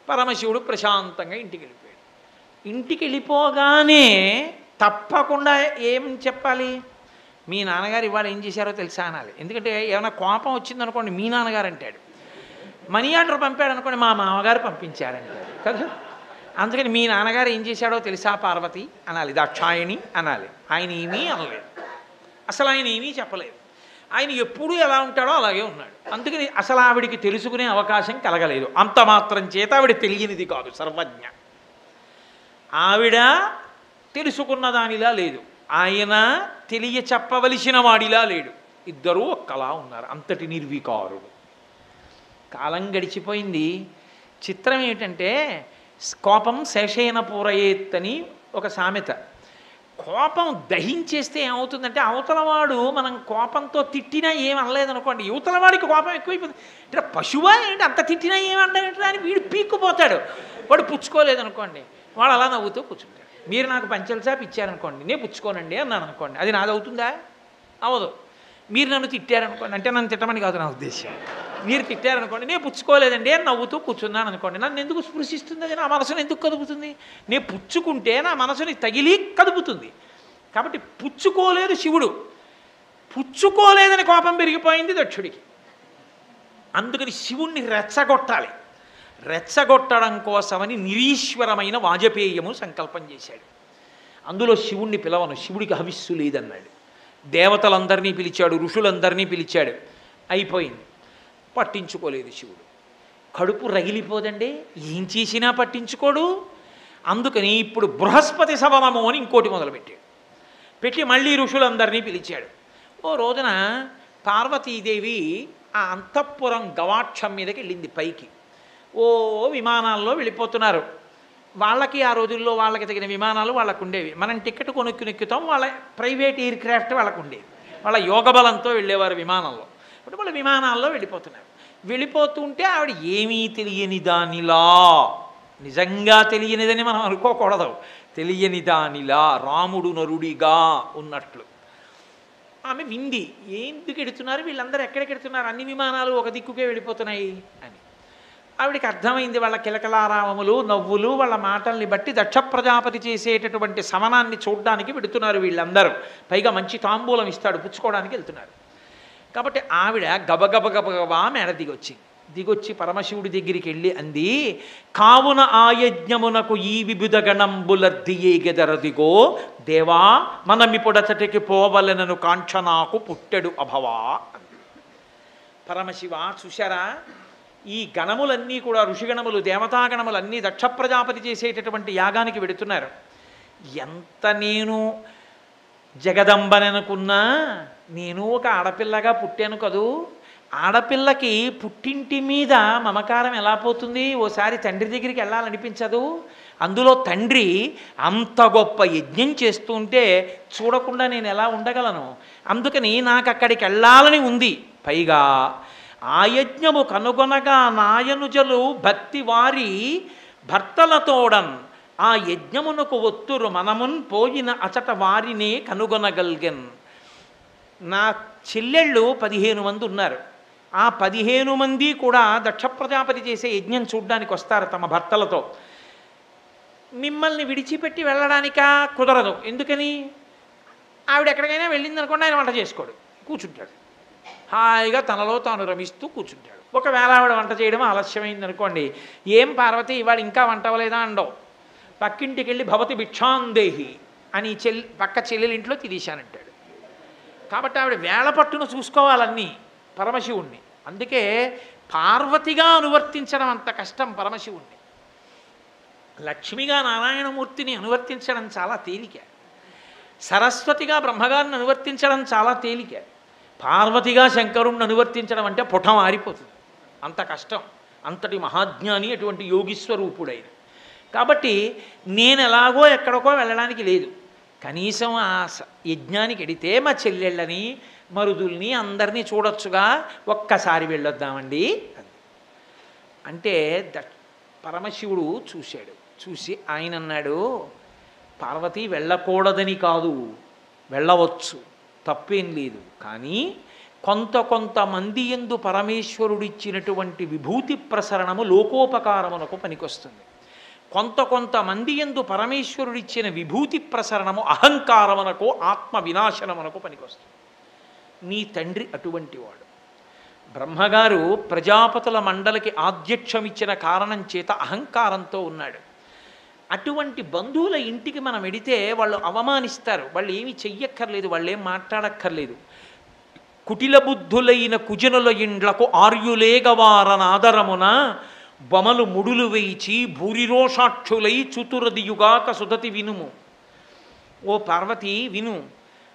పరమశివుడు ప్రశాంతంగా ఇంటికి వెళ్ళిపోయాడు. ఇంటికి వెళ్ళిపోగానే తప్పకుండా ఏం చెప్పాలి? మీ నాన్నగారు ఇవాళ ఏం చేశారో తెలుసా అనాలి. ఎందుకంటే ఏమైనా కోపం వచ్చిందనుకోండి మీ నాన్నగారు అంటాడు. మనీ ఆర్డర్ పంపాడు అనుకోండి మా మామగారు పంపించాడంటాడు కదా. అందుకని మీ నాన్నగారు ఏం చేశాడో తెలుసా పార్వతి అనాలి, దాక్షాయణి అనాలి. ఆయన ఏమీ అనలేదు, అసలు ఆయన ఏమీ చెప్పలేదు. ఆయన ఎప్పుడూ ఎలా ఉంటాడో అలాగే ఉన్నాడు. అందుకని అసలు ఆవిడికి తెలుసుకునే అవకాశం కలగలేదు. అంత మాత్రం చేత ఆవిడ తెలియనిది కాదు, సర్వజ్ఞ. ఆవిడ తెలుసుకున్న దానిలా లేదు, ఆయన తెలియ చెప్పవలసిన వాడిలా లేడు. ఇద్దరూ ఒక్కలా ఉన్నారు, అంతటి నిర్వికారుడు. కాలం గడిచిపోయింది. చిత్రం ఏమిటంటే కోపం శేషేన పూరయేత్తని ఒక సామెత. కోపం దహించేస్తే ఏమవుతుందంటే అవతలవాడు మనం కోపంతో తిట్టినా ఏం అనలేదనుకోండి, యువతలవాడికి కోపం ఎక్కువైపోతుంది. అంటే పశువా ఏంటి అంత తిట్టినా ఏమన్నా అని వీడు పీక్కుపోతాడు. వాడు పుచ్చుకోలేదనుకోండి, వాడు అలా నవ్వుతూ కూర్చుంటాడు. మీరు నాకు పంచెల చాపు ఇచ్చారనుకోండి, నేను పుచ్చుకోనండి అన్నాను అనుకోండి, అది నాది అవుతుందా? అవదు. మీరు నన్ను తిట్టారనుకోండి, అంటే నన్ను తిట్టమని కాదు నా ఉద్దేశం, మీరు తిట్టారనుకోండి, నేను పుచ్చుకోలేదండి అని నవ్వుతూ కూర్చున్నాను అనుకోండి, నన్ను ఎందుకు స్పృశిస్తుంది? అది నా మనసును ఎందుకు కదుపుతుంది? నేను పుచ్చుకుంటే నా మనసుని తగిలి కదుపుతుంది. కాబట్టి పుచ్చుకోలేదు శివుడు, పుచ్చుకోలేదని కోపం పెరిగిపోయింది దక్షుడికి. అందుకని శివుణ్ణి రెచ్చగొట్టాలి. రెచ్చగొట్టడం కోసమని నిరీశ్వరమైన వాజపేయము సంకల్పం చేశాడు. అందులో శివుణ్ణి పిలవను, శివుడికి హవిస్సు లేదన్నాడు. దేవతలందరినీ పిలిచాడు, ఋషులందరినీ పిలిచాడు. అయిపోయింది, పట్టించుకోలేదు శివుడు. కడుపు రగిలిపోదండి, ఏం చేసినా పట్టించుకోడు. అందుకని ఇప్పుడు బృహస్పతి సవనము అని ఇంకోటి మొదలుపెట్టాడు. పెట్టి మళ్ళీ ఋషులందరినీ పిలిచాడు. ఓ రోజున పార్వతీదేవి ఆ అంతఃపురం గవాక్షం మీదకి వెళ్ళింది పైకి. ఓ విమానాల్లో వెళ్ళిపోతున్నారు. వాళ్ళకి ఆ రోజుల్లో వాళ్ళకి తగిన విమానాలు వాళ్ళకు ఉండేవి. మనం టికెట్ కొనుక్కుతాం, వాళ్ళ ప్రైవేట్ ఎయిర్ క్రాఫ్ట్ వాళ్ళకు ఉండేవి. వాళ్ళ యోగబలంతో వెళ్ళేవారు విమానంలో. ఇప్పుడు వాళ్ళ విమానాల్లో వెళ్ళిపోతున్నారు. వెళ్ళిపోతుంటే ఆవిడ ఏమీ తెలియని దానిలా, నిజంగా తెలియనిదని మనం అనుకోకూడదు, తెలియని దానిలా రాముడు నరుడిగా ఉన్నట్లు ఆమె వింది. ఎందుకు ఎడుతున్నారు వీళ్ళందరూ, ఎక్కడికి ఎడుతున్నారు, అన్ని విమానాలు ఒక దిక్కుకే వెళ్ళిపోతున్నాయి అని. ఆవిడికి అర్థమైంది. వాళ్ళ కిలకలారావములు నవ్వులు వాళ్ళ మాటల్ని బట్టి దక్ష ప్రజాపతి చేసేటటువంటి సమనాన్ని చూడడానికి వెడుతున్నారు వీళ్ళందరూ. పైగా మంచి తాంబూలం ఇస్తాడు, పుచ్చుకోవడానికి వెళ్తున్నారు. కాబట్టి ఆవిడ గబగబగబగబా మేడ దిగొచ్చి పరమశివుడి దగ్గరికి వెళ్ళి అంది, కావున ఆయజ్ఞమునకు ఈ విబుధ గణంబులర్దియే గెదరదిగో దేవా మనమిపుడచటికి పోవలెనను కాంక్షనాకు పుట్టెడు అభవా. పరమశివ చూశారా, ఈ గణములన్నీ కూడా ఋషిగణములు దేవతాగణములన్నీ దక్ష ప్రజాపతి చేసేటటువంటి యాగానికి వెడుతున్నారు. ఎంత నేను జగదంబననుకున్నా నేను ఒక ఆడపిల్లగా పుట్టాను కదూ. ఆడపిల్లకి పుట్టింటి మీద మమకారం ఎలా పోతుంది? ఓసారి తండ్రి దగ్గరికి వెళ్ళాలనిపించదు. అందులో తండ్రి అంత గొప్ప యజ్ఞం చేస్తుంటే చూడకుండా నేను ఎలా ఉండగలను? అందుకని నాకు అక్కడికి వెళ్ళాలని ఉంది. పైగా ఆ యజ్ఞము కనుగొనగా నాయనుజలు భక్తి వారి భర్తలతోడన్ ఆ యజ్ఞమునకు ఒత్తురు మనమున్ పోయిన అచట వారినే కనుగొనగల్గెన్. నా చెల్లెళ్ళు 15 మంది ఉన్నారు. ఆ 15 మంది కూడా దక్ష ప్రజాపతి చేసే యజ్ఞం చూడ్డానికి వస్తారు తమ భర్తలతో. మిమ్మల్ని విడిచిపెట్టి వెళ్ళడానికా? కుదరదు. ఎందుకని? ఆవిడ ఎక్కడికైనా వెళ్ళింది అనుకోండి, ఆయన వంట చేసుకోడు, కూర్చుంటాడు. హాయిగా తనలో తాను రమిస్తూ కూర్చుంటాడు. ఒకవేళ ఆవిడ వంట చేయడం ఆలస్యమైంది అనుకోండి, ఏం పార్వతి ఇవాళ ఇంకా వంట అవ్వలేదా అండవు. పక్కింటికి వెళ్ళి భవతి భిక్షాందేహి అని పక్క చెల్లెలింట్లో తినేశానంటాడు. కాబట్టి ఆవిడ వేళ పట్టును చూసుకోవాలన్నీ పరమశివుణ్ణి. అందుకే పార్వతిగా అనువర్తించడం అంత కష్టం పరమశివుణ్ణి. లక్ష్మిగా నారాయణమూర్తిని అనువర్తించడం చాలా తేలిక. సరస్వతిగా బ్రహ్మగారిని అనువర్తించడం చాలా తేలిక. పార్వతిగా శంకరుణ్ణి అనువర్తించడం అంటే పుటం ఆరిపోతుంది, అంత కష్టం. అంతటి మహాజ్ఞాని, అటువంటి యోగీశ్వరూపుడైన. కాబట్టి నేను ఎలాగో ఎక్కడికో వెళ్ళడానికి లేదు. కనీసం ఆ యజ్ఞానికి వెడితే మా చెల్లెళ్ళని మరుదుల్ని అందరినీ చూడొచ్చుగా, ఒక్కసారి వెళ్ళొద్దామండి అంటే పరమశివుడు చూశాడు. చూసి ఆయన అన్నాడు, పార్వతి వెళ్ళకూడదని కాదు, వెళ్ళవచ్చు, తప్పేం లేదు. కానీ కొంతమంది యందు పరమేశ్వరుడిచ్చినటువంటి విభూతి ప్రసరణము లోకోపకారమునకు పనికొస్తుంది. కొంతమంది యందు పరమేశ్వరుడిచ్చిన విభూతి ప్రసరణము అహంకారమునకు ఆత్మ వినాశనమునకు పనికొస్తుంది. నీ తండ్రి అటువంటి వాడు. బ్రహ్మగారు ప్రజాపతుల మండలికి ఆధ్యక్షమిచ్చిన కారణం చేత అహంకారంతో ఉన్నాడు. అటువంటి బంధువుల ఇంటికి మనం వెడితే వాళ్ళు అవమానిస్తారు, వాళ్ళు ఏమి చెయ్యక్కర్లేదు, వాళ్ళు ఏం మాట్లాడక్కర్లేదు. కుటిల బుద్ధులైన కుజనుల ఇండ్లకు ఆర్యులేగవారనాదరమున బొమలు ముడులు వేయిచి భూరిరోషాక్షులై చుతురదియుగాక సుధతి వినుము. ఓ పార్వతి విను,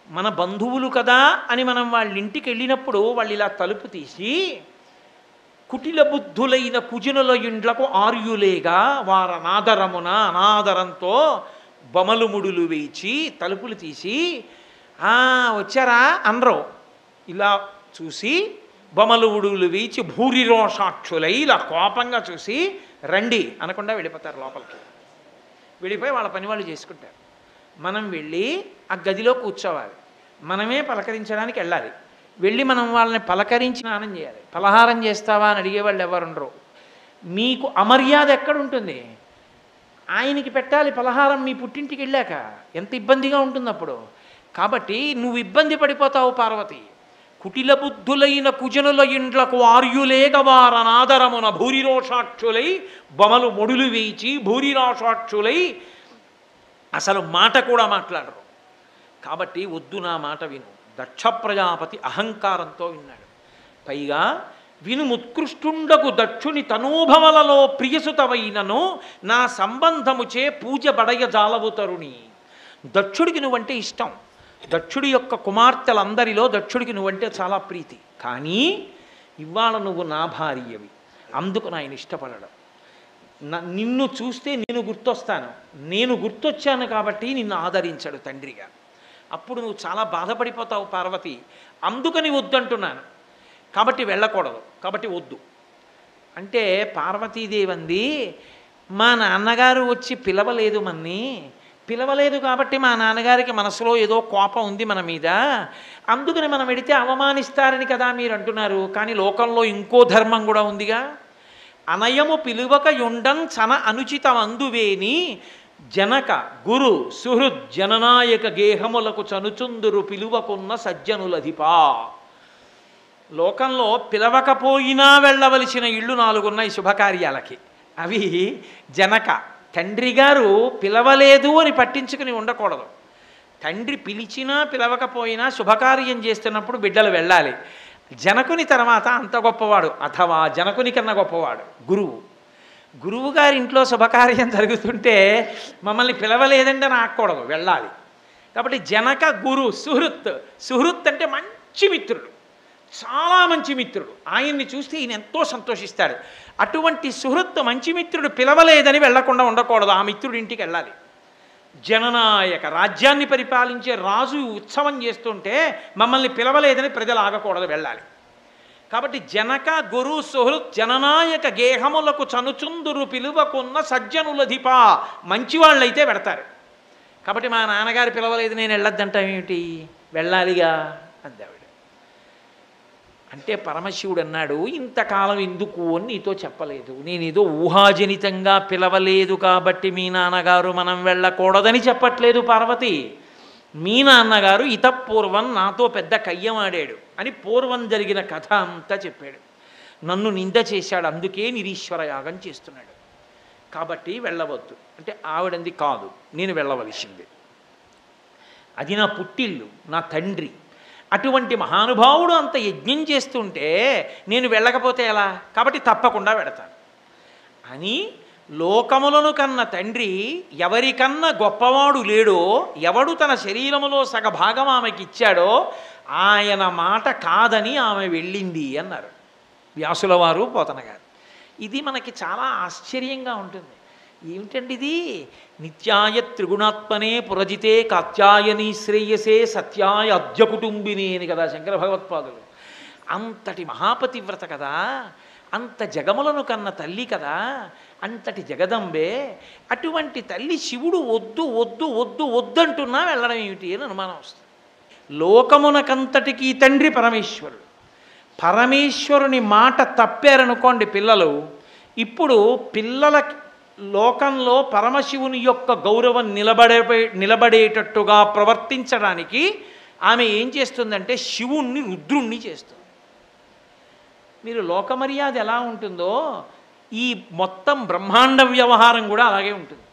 మన బంధువులు కదా అని మనం వాళ్ళ ఇంటికి వెళ్ళినప్పుడు వాళ్ళు ఇలా తలుపు తీసి కుటిల బుద్ధులైన కుజనుల ఇండ్లకు ఆర్యులేగా వారనాదరమున అనాదరంతో బొమలు ముడులు వేయిచి తలుపులు తీసి వచ్చారా అనరు. ఇలా చూసి బొమలు ముడులు వేయిచి భూరిరోషాక్షులై ఇలా కోపంగా చూసి రండి అనకుండా వెళ్ళిపోతారు లోపలికి. వెళ్ళిపోయి వాళ్ళ పని వాళ్ళు చేసుకుంటారు. మనం వెళ్ళి ఆ గదిలో కూర్చోవాలి, మనమే పలకరించడానికి వెళ్ళాలి. వెళ్ళి మనం వాళ్ళని పలకరించి స్నానం చేయాలి. పలహారం చేస్తావా అని అడిగేవాళ్ళు ఎవరుండరు. మీకు అమర్యాద ఎక్కడుంటుంది? ఆయనకి పెట్టాలి పలహారం మీ పుట్టింటికి వెళ్ళాక. ఎంత ఇబ్బందిగా ఉంటుంది అప్పుడు. కాబట్టి నువ్వు ఇబ్బంది పడిపోతావు పార్వతి. కుటిల బుద్ధులైన కుజనుల ఇండ్లకు ఆర్యులేగవారనాదరమున భూరిరోషాక్షులై బొమలు మొడులు వేయిచి భూరిరోషాక్షులై అసలు మాట కూడా మాట్లాడరు. కాబట్టి వద్దు, నా మాట విను. దక్ష ప్రజాపతి అహంకారంతో విన్నాడు. పైగా విను, ముత్కృష్టుండకు దక్షుని తనూభవలలో ప్రియసుతవైనను నా సంబంధముచే పూజ బడయ జాలవు తరుణి. దక్షుడికి నువ్వంటే ఇష్టం, దక్షుడి యొక్క కుమార్తెలందరిలో దక్షుడికి నువ్వంటే చాలా ప్రీతి. కానీ ఇవాళ నువ్వు నా భార్యవి, అందుకు ఆయన ఇష్టపడడం. నిన్ను చూస్తే నేను గుర్తొస్తాను, నేను గుర్తొచ్చాను కాబట్టి నిన్ను ఆదరించాడు తండ్రిగా. అప్పుడు నువ్వు చాలా బాధపడిపోతావు పార్వతి, అందుకని వద్దంటున్నాను. కాబట్టి వెళ్ళకూడదు, కాబట్టి వద్దు అంటే పార్వతీదేవి అంది, మా నాన్నగారు వచ్చి పిలవలేదు, మన్ని పిలవలేదు కాబట్టి మా నాన్నగారికి మనసులో ఏదో కోపం ఉంది మన మీద, అందుకని మనం వెడితే అవమానిస్తారని కదా మీరు అంటున్నారు. కానీ లోకంలో ఇంకో ధర్మం కూడా ఉందిగా. అనయము పిలువక యుండం చన అనుచితం అందువేని జనక గురు సుహృద్ జననాయక గేహములకు చనుచుందురు పిలువకున్న సజ్జనులధిపా. లోకంలో పిలవకపోయినా వెళ్ళవలసిన ఇళ్ళు 4 ఉన్నాయి శుభకార్యాలకి. అవి జనక, తండ్రి గారు పిలవలేదు అని పట్టించుకుని ఉండకూడదు. తండ్రి పిలిచినా పిలవకపోయినా శుభకార్యం చేస్తున్నప్పుడు బిడ్డలు వెళ్ళాలి. జనకుని తర్వాత అంత గొప్పవాడు అథవా జనకుని కన్నా గొప్పవాడు గురువు. గురువు గారి ఇంట్లో శుభకార్యం జరుగుతుంటే మమ్మల్ని పిలవలేదంటే నాకూడదు, వెళ్ళాలి. కాబట్టి జనక గురు సుహృత్. సుహృత్ అంటే మంచి మిత్రుడు, చాలా మంచి మిత్రుడు. ఆయన్ని చూస్తే ఈయన ఎంతో సంతోషిస్తాడు. అటువంటి సుహృత్ మంచి మిత్రుడు పిలవలేదని వెళ్లకుండా ఉండకూడదు, ఆ మిత్రుడి ఇంటికి వెళ్ళాలి. జననాయక, రాజ్యాన్ని పరిపాలించే రాజు ఉత్సవం చేస్తుంటే మమ్మల్ని పిలవలేదని ప్రజలు ఆగకూడదు, వెళ్ళాలి. కాబట్టి జనక గురు సుహృత్ జననాయక గేహములకు చనుచుందురు పిలువకున్న సజ్జనులధిపా. మంచివాళ్ళైతే పెడతారు. కాబట్టి మా నాన్నగారు పిలవలేదు నేను వెళ్ళొద్దంటామేమిటి, వెళ్ళాలిగా అందావిడ. అంటే పరమశివుడు అన్నాడు, ఇంతకాలం ఎందుకు అని నీతో చెప్పలేదు. నేనేదో ఊహాజనితంగా పిలవలేదు కాబట్టి మీ నాన్నగారు మనం వెళ్ళకూడదని చెప్పట్లేదు పార్వతి. మీ నాన్నగారు ఇతపూర్వం నాతో పెద్ద కయ్యమాడాడు అని పూర్వం జరిగిన కథ అంతా చెప్పాడు. నన్ను నింద చేశాడు, అందుకే నిరీశ్వర యాగం చేస్తున్నాడు. కాబట్టి వెళ్ళవద్దు అంటే ఆవిడంది కాదు, నేను వెళ్ళవలసింది. అది నా పుట్టిల్లు, నా తండ్రి. అటువంటి మహానుభావుడు అంత యజ్ఞం చేస్తుంటే నేను వెళ్ళకపోతే ఎలా, కాబట్టి తప్పకుండా వెడతాను అని లోకములను కన్న తండ్రి ఎవరికన్నా గొప్పవాడు లేడో, ఎవడు తన శరీరములో సగభాగం ఆమెకి ఇచ్చాడో ఆయన మాట కాదని ఆమె వెళ్ళింది అన్నారు వ్యాసుల వారు, పోతన గారు. ఇది మనకి చాలా ఆశ్చర్యంగా ఉంటుంది. ఏమిటండి ఇది? నిత్యాయ త్రిగుణాత్మనే పురజితే కాత్యాయని శ్రేయసే సత్యాయ అద్య కుటుంబిని అని కదా శంకర భగవత్పాదులు. అంతటి మహాపతివ్రత కదా, అంత జగములను కన్న తల్లి కదా, అంతటి జగదంబే. అటువంటి తల్లి శివుడు వద్దు వద్దు వద్దు వద్దంటున్నా వెళ్ళడం ఏమిటి అని అనుమానం వస్తుంది. లోకమునకంతటికీ తండ్రి పరమేశ్వరుడు. పరమేశ్వరుని మాట తప్పారనుకోండి పిల్లలు, ఇప్పుడు పిల్లల లోకంలో పరమశివుని యొక్క గౌరవం నిలబడేటట్టుగా ప్రవర్తించడానికి ఆమె ఏం చేస్తుందంటే శివుణ్ణి రుద్రుణ్ణి చేస్తుంది. మీరు లోకమర్యాద ఎలా ఉంటుందో ఈ మొత్తం బ్రహ్మాండ వ్యవహారం కూడా అలాగే ఉంటుంది.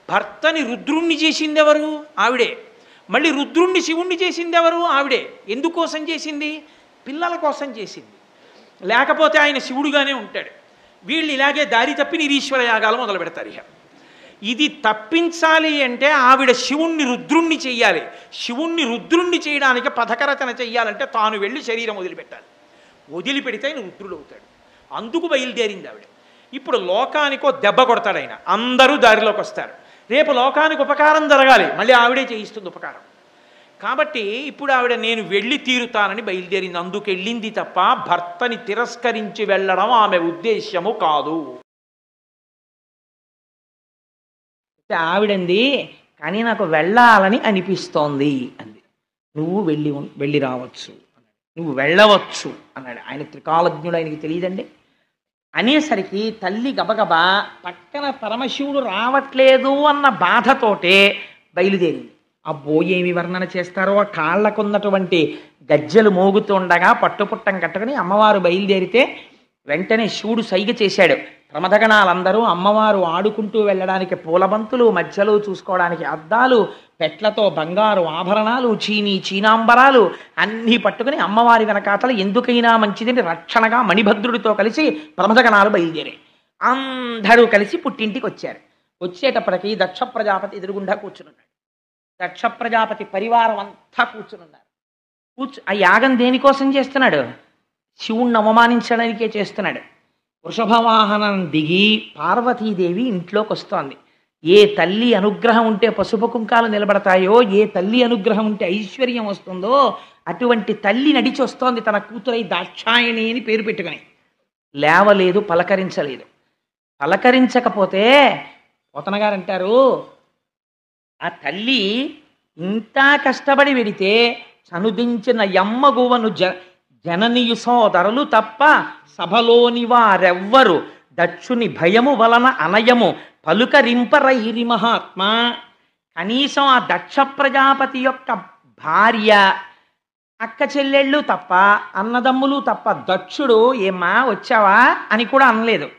భర్తని రుద్రుణ్ణి చేసింది ఎవరు? ఆవిడే. మళ్ళీ రుద్రుణ్ణి శివుణ్ణి చేసింది ఎవరు? ఆవిడే. ఎందుకోసం చేసింది? పిల్లల కోసం చేసింది. లేకపోతే ఆయన శివుడుగానే ఉంటాడు. వీళ్ళు ఇలాగే దారి తప్పి నిరీశ్వర యాగాలు మొదలు పెడతారు. ఇక ఇది తప్పించాలి అంటే ఆవిడ శివుణ్ణి రుద్రుణ్ణి చెయ్యాలి. శివుణ్ణి రుద్రుణ్ణి చేయడానికి పథకరచన చెయ్యాలంటే తాను వెళ్ళి శరీరం వదిలిపెట్టాలి. వదిలిపెడితే ఆయన రుద్రుడు అవుతాడు. అందుకు బయలుదేరింది ఆవిడ. ఇప్పుడు లోకానికో దెబ్బ కొడతాడు ఆయన, అందరూ దారిలోకి వస్తారు. రేపు లోకానికి ఉపకారం జరగాలి, మళ్ళీ ఆవిడే చేయిస్తుంది ఉపకారం. కాబట్టి ఇప్పుడు ఆవిడ నేను వెళ్ళి తీరుతానని బయలుదేరింది. అందుకు వెళ్ళింది తప్ప భర్తని తిరస్కరించి వెళ్ళడం ఆమె ఉద్దేశ్యము కాదు. ఆవిడంది, కానీ నాకు వెళ్ళాలని అనిపిస్తోంది అంది. నువ్వు వెళ్ళి రావచ్చు, నువ్వు వెళ్ళవచ్చు అన్నాడు. ఆయన త్రికాలజ్ఞుడు, ఆయనకి తెలియదండి. అనేసరికి తల్లి గబగబా పక్కన పరమశివుడు రావట్లేదు అన్న బాధతోటే బయలుదేరింది. అబ్బో ఏమి వర్ణన చేస్తారో, ఆ కాళ్ళకున్నటువంటి గజ్జెలు మోగుతుండగా పట్టుపుట్టం కట్టుకుని అమ్మవారు బయలుదేరితే వెంటనే శివుడు సైగ చేశాడు. ప్రమథగణాలందరూ అమ్మవారు ఆడుకుంటూ వెళ్ళడానికి పూలబంతులు, మధ్యలో చూసుకోవడానికి అద్దాలు, పెట్లతో బంగారు ఆభరణాలు, చీనాంబరాలు అన్నీ పట్టుకుని అమ్మవారి వెనకాతల ఎందుకైనా మంచిదని రక్షణగా మణిభద్రుడితో కలిసి ప్రమథగణాలు బయలుదేరాయి. అందరూ కలిసి పుట్టింటికి వచ్చారు. వచ్చేటప్పటికి దక్ష ప్రజాపతి ఎదురుగుండా కూర్చునున్నాడు. దక్ష ప్రజాపతి పరివారం అంతా కూర్చునున్నారు. ఆ యాగం దేనికోసం చేస్తున్నాడు? శివుణ్ణి అవమానించడానికే చేస్తున్నాడు. వృషభవాహనం దిగి పార్వతీదేవి ఇంట్లోకి వస్తోంది. ఏ తల్లి అనుగ్రహం ఉంటే పసుపు కుంకాలు నిలబడతాయో, ఏ తల్లి అనుగ్రహం ఉంటే ఐశ్వర్యం వస్తుందో అటువంటి తల్లి నడిచి వస్తోంది తన కూతురై దాక్షాయణి అని పేరు పెట్టుకుని. లేవలేదు, పలకరించలేదు. పలకరించకపోతే పోతనగారు అంటారు, ఆ తల్లి ఇంత కష్టపడి వెడితే చనుదించిన యమ్మగువను జననియు సోదరులు తప్ప సభలోని వారెవ్వరు దక్షుని భయము వలన అనయము పలుకరింపరైరి మహాత్మా. కనీసం ఆ దక్ష ప్రజాపతి యొక్క భార్య, అక్క చెల్లెళ్ళు తప్ప, అన్నదమ్ములు తప్ప దక్షుడు ఏమ్మా వచ్చావా అని కూడా అనలేదు.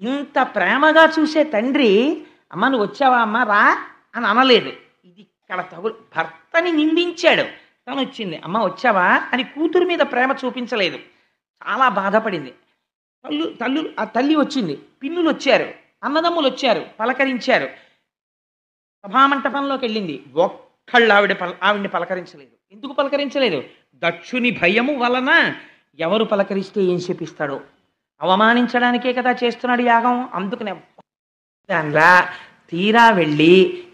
ఇంత ప్రేమగా చూసే తండ్రి అమ్మ నువ్వు వచ్చావా అమ్మ రా అని అనలేదు. ఇది ఇక్కడ భర్తని నిందించాడు. తను వచ్చింది, అమ్మ వచ్చావా అని కూతురు మీద ప్రేమ చూపించలేదు. చాలా బాధపడింది. ఆ తల్లి వచ్చింది, పిన్నులు వచ్చారు, అన్నదమ్ములు వచ్చారు, పలకరించారు. సభామంటపంలోకి వెళ్ళింది. ఒక్కళ్ళు ఆవిడ్ని పలకరించలేదు. ఎందుకు పలకరించలేదు? దక్షుని భయము వలన. ఎవరు పలకరిస్తే ఏం చెప్పిస్తాడో, అవమానించడానికే కదా చేస్తున్నాడు యాగం. అందుకనే దానిలా తీరా వెళ్ళి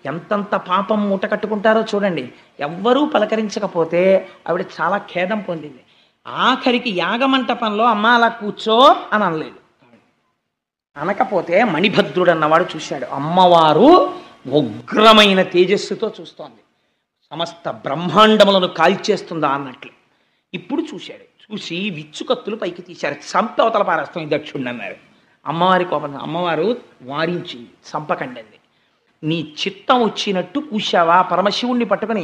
ఎంతంత పాపం మూట కట్టుకుంటారో చూడండి. ఎవ్వరూ పలకరించకపోతే ఆవిడ చాలా ఖేదం పొందింది. ఆఖరికి యాగమంటపంలో అమ్మ అలా కూర్చో అని అనలేదు. అనకపోతే మణిభద్రుడు అన్నవాడు చూశాడు. అమ్మవారు ఉగ్రమైన తేజస్సుతో చూస్తోంది, సమస్త బ్రహ్మాండములను కాల్చేస్తుందా అన్నట్లు. ఇప్పుడు చూశాడు. చూసి విచ్చుకత్తులు పైకి తీశారు. చంపి అవతల పారేస్తాం ఈ దక్షుణ్ణి అన్నారు. అమ్మవారి కోపం. అమ్మవారు వారించి చంపకండి. నీ చిత్తం వచ్చినట్టు కూశావా పరమశివుణ్ణి పట్టుకుని.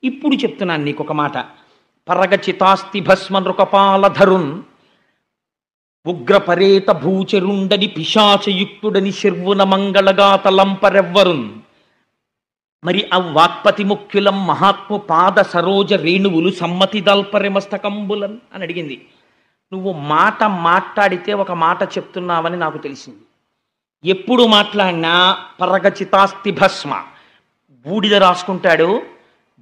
ఇప్పుడు చెప్తున్నాను నీకు ఒక మాట. పరగచితాస్తి భస్మ నృకపాలధరున్ ఉగ్రపరేత భూచరుండని పిశాచయుక్తుడని శర్వున మంగళగాతలంపరెవ్వరున్ మరి అవ్వాక్పతి ముఖ్యులం మహాత్ము పాద సరోజ రేణువులు సమ్మతి దల్పరె మస్తకంబులన్ అని అడిగింది. నువ్వు మాట మాట్లాడితే ఒక మాట చెప్తున్నావని నాకు తెలిసింది. ఎప్పుడు మాట్లాడినా పరగచితాస్తి భస్మ, బూడిద రాసుకుంటాడు,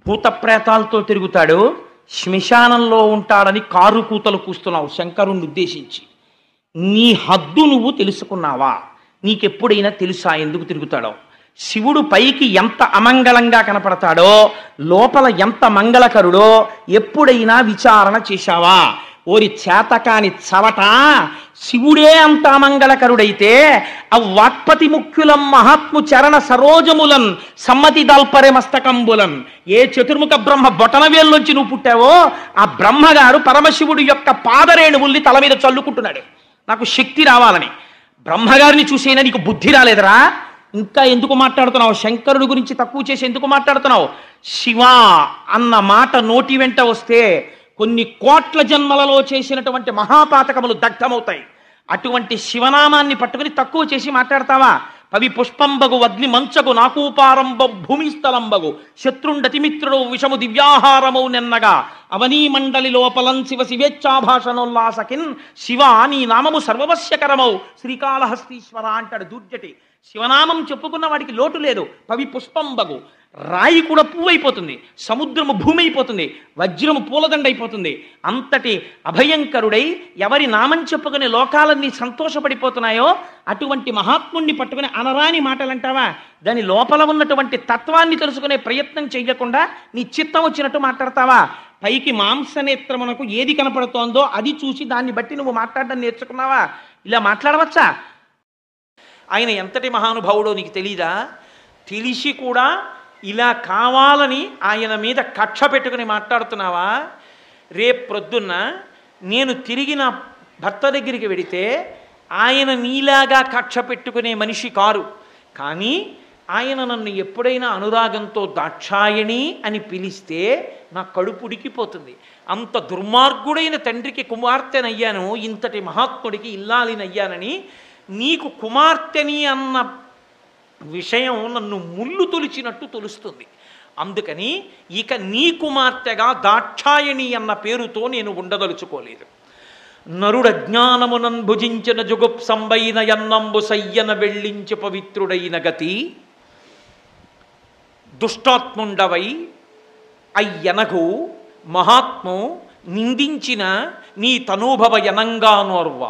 భూతప్రేతాలతో తిరుగుతాడు, శ్మశానంలో ఉంటాడని కారు కూతలు కూస్తున్నావు శంకరుణ్ణి ఉద్దేశించి. నీ హద్దు నువ్వు తెలుసుకున్నావా? నీకెప్పుడైనా తెలుసా ఎందుకు తిరుగుతాడో? శివుడు పైకి ఎంత అమంగళంగా కనపడతాడో లోపల ఎంత మంగళకరుడో ఎప్పుడైనా విచారణ చేశావా? ఓరి చేతకాని చవట, శివుడే అంత అమంగళకరుడైతే ఆ వాక్పతి ముఖ్యులం మహాత్ము చరణ సరోజములన్ సమ్మతి దల్పరె మస్తకంబులన్, ఏ చతుర్ముఖ బ్రహ్మ బొటనవేల్లోంచి నువ్వు పుట్టావో ఆ బ్రహ్మగారు పరమశివుడి యొక్క పాదరేణువుల్ని తల మీద చల్లుకుంటున్నాడు నాకు శక్తి రావాలని. బ్రహ్మగారిని చూసేనా నీకు బుద్ధి రాలేదురా? ఇంకా ఎందుకు మాట్లాడుతున్నావు? శంకరుడి గురించి తక్కువ చేసి ఎందుకు మాట్లాడుతున్నావు? శివ అన్న మాట నోటి వెంట వస్తే కొన్ని కోట్ల జన్మలలో చేసినటువంటి మహాపాతకములు దగ్ధమవుతాయి. అటువంటి శివనామాన్ని పట్టుకుని తక్కువ చేసి మాట్లాడతావా? పవి పుష్పంబగు వగ్ని మంచగు నాకూపారంబ భూమిస్థలంబగు శత్రుండతిమిత్రుడు విషము దివ్యాహారమౌ నెన్నగా అవనీ మండలి లోపలం శివ శివేచ్ఛాభాషణోల్లాసకిన్ శివ నీ నామము సర్వవశ్యకరమౌ శ్రీకాళహస్తీశ్వర అంటాడు దూర్జటి. శివనామం చెప్పుకున్న వాడికి లోటు లేదు. పవి పుష్పంబగు, రాయి కూడా పువ్వు అయిపోతుంది, సముద్రము భూమి అయిపోతుంది, వజ్రము పూలదండ అయిపోతుంది. అంతటి అభయంకరుడై ఎవరి నామం చెప్పుకునే లోకాలన్నీ సంతోషపడిపోతున్నాయో అటువంటి మహాత్ముణ్ణి పట్టుకుని అనరాని మాటలంటావా? దాని లోపల ఉన్నటువంటి తత్వాన్ని తెలుసుకునే ప్రయత్నం చెయ్యకుండా నీ చిత్తం వచ్చినట్టు మాట్లాడతావా? పైకి మాంసనేత్రమునకు ఏది కనపడుతోందో అది చూసి దాన్ని బట్టి నువ్వు మాట్లాడడం నేర్చుకున్నావా? ఇలా మాట్లాడవచ్చా? ఆయన ఎంతటి మహానుభావుడో నీకు తెలీదా? తెలిసి కూడా ఇలా కావాలని ఆయన మీద కక్ష పెట్టుకుని మాట్లాడుతున్నావా? రేపు ప్రొద్దున్న నేను తిరిగి నా భర్త దగ్గరికి వెడితే ఆయన నీలాగా కక్ష పెట్టుకునే మనిషి కారు. కానీ ఆయన నన్ను ఎప్పుడైనా అనురాగంతో దాక్షాయణి అని పిలిస్తే నా కడుపు ఉడికిపోతుంది. అంత దుర్మార్గుడైన తండ్రికి కుమార్తెనయ్యాను, ఇంతటి మహాత్ముడికి ఇల్లాలినయ్యానని నీకు కుమార్తెని అన్న విషయం నన్ను ముళ్ళు తొలిచినట్టు తొలుస్తుంది. అందుకని ఇక నీ కుమార్తెగా దాక్షాయణి అన్న పేరుతో నేను ఉండదలుచుకోలేదు. నరుడ జ్ఞానమునన్ భుజించిన జుగుప్సంబైన యన్నంబు సయ్యన వెళ్ళించి పవిత్రుడైన గతి దుష్టాత్ముండవై అయ్యనగు మహాత్ము నిందించిన నీ తనూభవ యనంగానోర్వ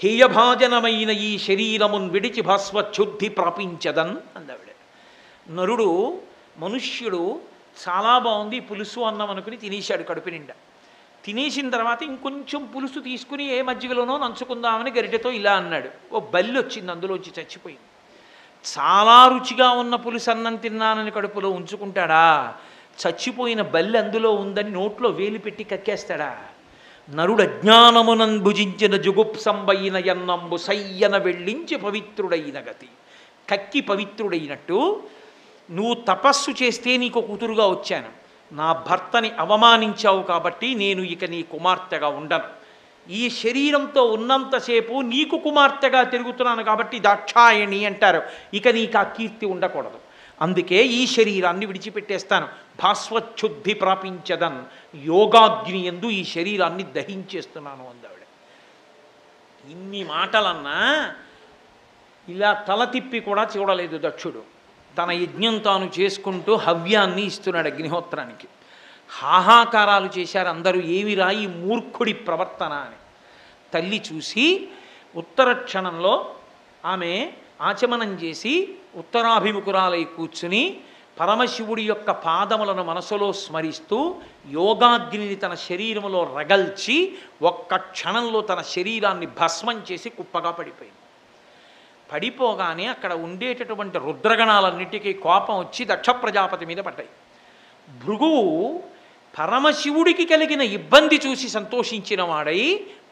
హేయభాజనమైన ఈ శరీరమున్ విడిచి భస్వచ్ఛుద్ధి ప్రాపించదన్ అందవిడ. నరుడు మనుష్యుడు చాలా బాగుంది పులుసు అన్నం అనుకుని తినేశాడు కడుపు నిండా. తినేసిన తర్వాత ఇంకొంచెం పులుసు తీసుకుని ఏ మజ్జిగలోనో నంచుకుందామని గరిటెతో ఇలా అన్నాడు. ఓ బల్లి వచ్చింది, అందులోంచి చచ్చిపోయింది. చాలా రుచిగా ఉన్న పులుసు అన్నం తిన్నానని కడుపులో ఉంచుకుంటాడా? చచ్చిపోయిన బల్లి అందులో ఉందని నోట్లో వేలు పెట్టి కక్కేస్తాడా? నరుడు అజ్ఞానమునన్ భుజించిన జుగుప్సంబైన యన్నంబు సయ్యన వెళ్ళించి పవిత్రుడైన గతి. కక్కి పవిత్రుడైనట్టు నువ్వు తపస్సు చేస్తే నీకు కూతురుగా వచ్చాను, నా భర్తని అవమానించావు కాబట్టి నేను ఇక నీ కుమార్తెగా ఉండను. ఈ శరీరంతో ఉన్నంతసేపు నీకు కుమార్తెగా తిరుగుతున్నాను కాబట్టి దాక్షాయణి అంటారు. ఇక నీకు ఆ కీర్తి ఉండకూడదు. అందుకే ఈ శరీరాన్ని విడిచిపెట్టేస్తాను. భాస్వచ్ఛుద్ధి ప్రాపించదన్, యోగాగ్ని యందు ఈ శరీరాన్ని దహించేస్తున్నాను అందావిడ. ఇన్ని మాటలన్నా ఇలా తల తిప్పి కూడా చూడలేదు దక్షుడు. తన యజ్ఞం తాను చేసుకుంటూ హవ్యాన్ని ఇస్తున్నాడు అగ్నిహోత్రానికి. హాహాకారాలు చేశారు అందరూ, ఏమిరా ఈ మూర్ఖుడి ప్రవర్తన అని. తల్లి చూసి ఉత్తర క్షణంలో ఆమె ఆచమనం చేసి ఉత్తరాభిముఖురాలై కూర్చుని పరమశివుడి యొక్క పాదములను మనసులో స్మరిస్తూ యోగాగ్నిని తన శరీరములో రగల్చి ఒక్క క్షణంలో తన శరీరాన్ని భస్మం చేసి కుప్పగా పడిపోయింది. పడిపోగానే అక్కడ ఉండేటటువంటి రుద్రగణాలన్నిటికీ కోపం వచ్చి దక్ష ప్రజాపతి మీద పడ్డాయి. భృగువు పరమశివుడికి కలిగిన ఇబ్బంది చూసి సంతోషించిన వాడై,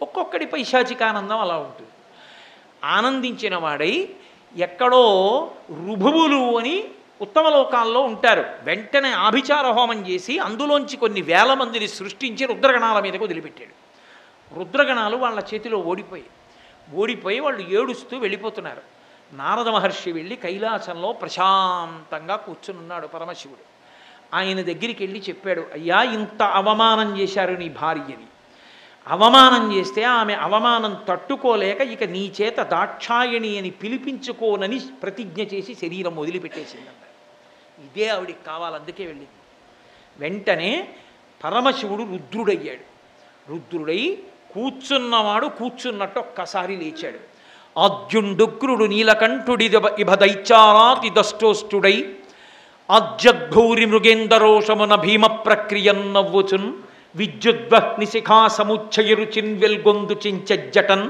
ఒక్కొక్కడి పైశాచికానందం అలా ఉంటుంది, ఆనందించిన వాడై ఎక్కడో రుభువులు అని ఉత్తమ లోకాల్లో ఉంటారు, వెంటనే ఆభిచార హోమం చేసి అందులోంచి కొన్ని వేల మందిని సృష్టించి రుద్రగణాల మీదకు వదిలిపెట్టాడు. రుద్రగణాలు వాళ్ళ చేతిలో ఓడిపోయి వాళ్ళు ఏడుస్తూ వెళ్ళిపోతున్నారు. నారద మహర్షి వెళ్ళి కైలాసంలో ప్రశాంతంగా కూర్చునున్నాడు పరమశివుడు. ఆయన దగ్గరికి వెళ్ళి చెప్పాడు, అయ్యా ఇంత అవమానం చేశారు నీ భార్యని, అవమానం చేస్తే ఆమె అవమానం తట్టుకోలేక ఇక నీ చేత దాక్షాయణి అని పిలిపించుకోనని ప్రతిజ్ఞ చేసి శరీరం వదిలిపెట్టేసిందన్న. ఇదే ఆవిడికి కావాలి, అందుకే వెళ్ళింది. వెంటనే పరమశివుడు రుద్రుడయ్యాడు. రుద్రుడై కూర్చున్నవాడు కూర్చున్నట్టు ఒక్కసారి లేచాడు. ఆద్యుండుగ్రుడు నీలకంఠుడి ఇభ దైత్యారాతి దష్టోష్టుడై ఆజ్యద్భౌరి మృగేందరోషమున భీమ ప్రక్రియన్ నవ్వుచున్ విద్యుద్వహ్ని శిఖా సముచ్చయరుచిన్ వెల్గొందు చించజ్జటన్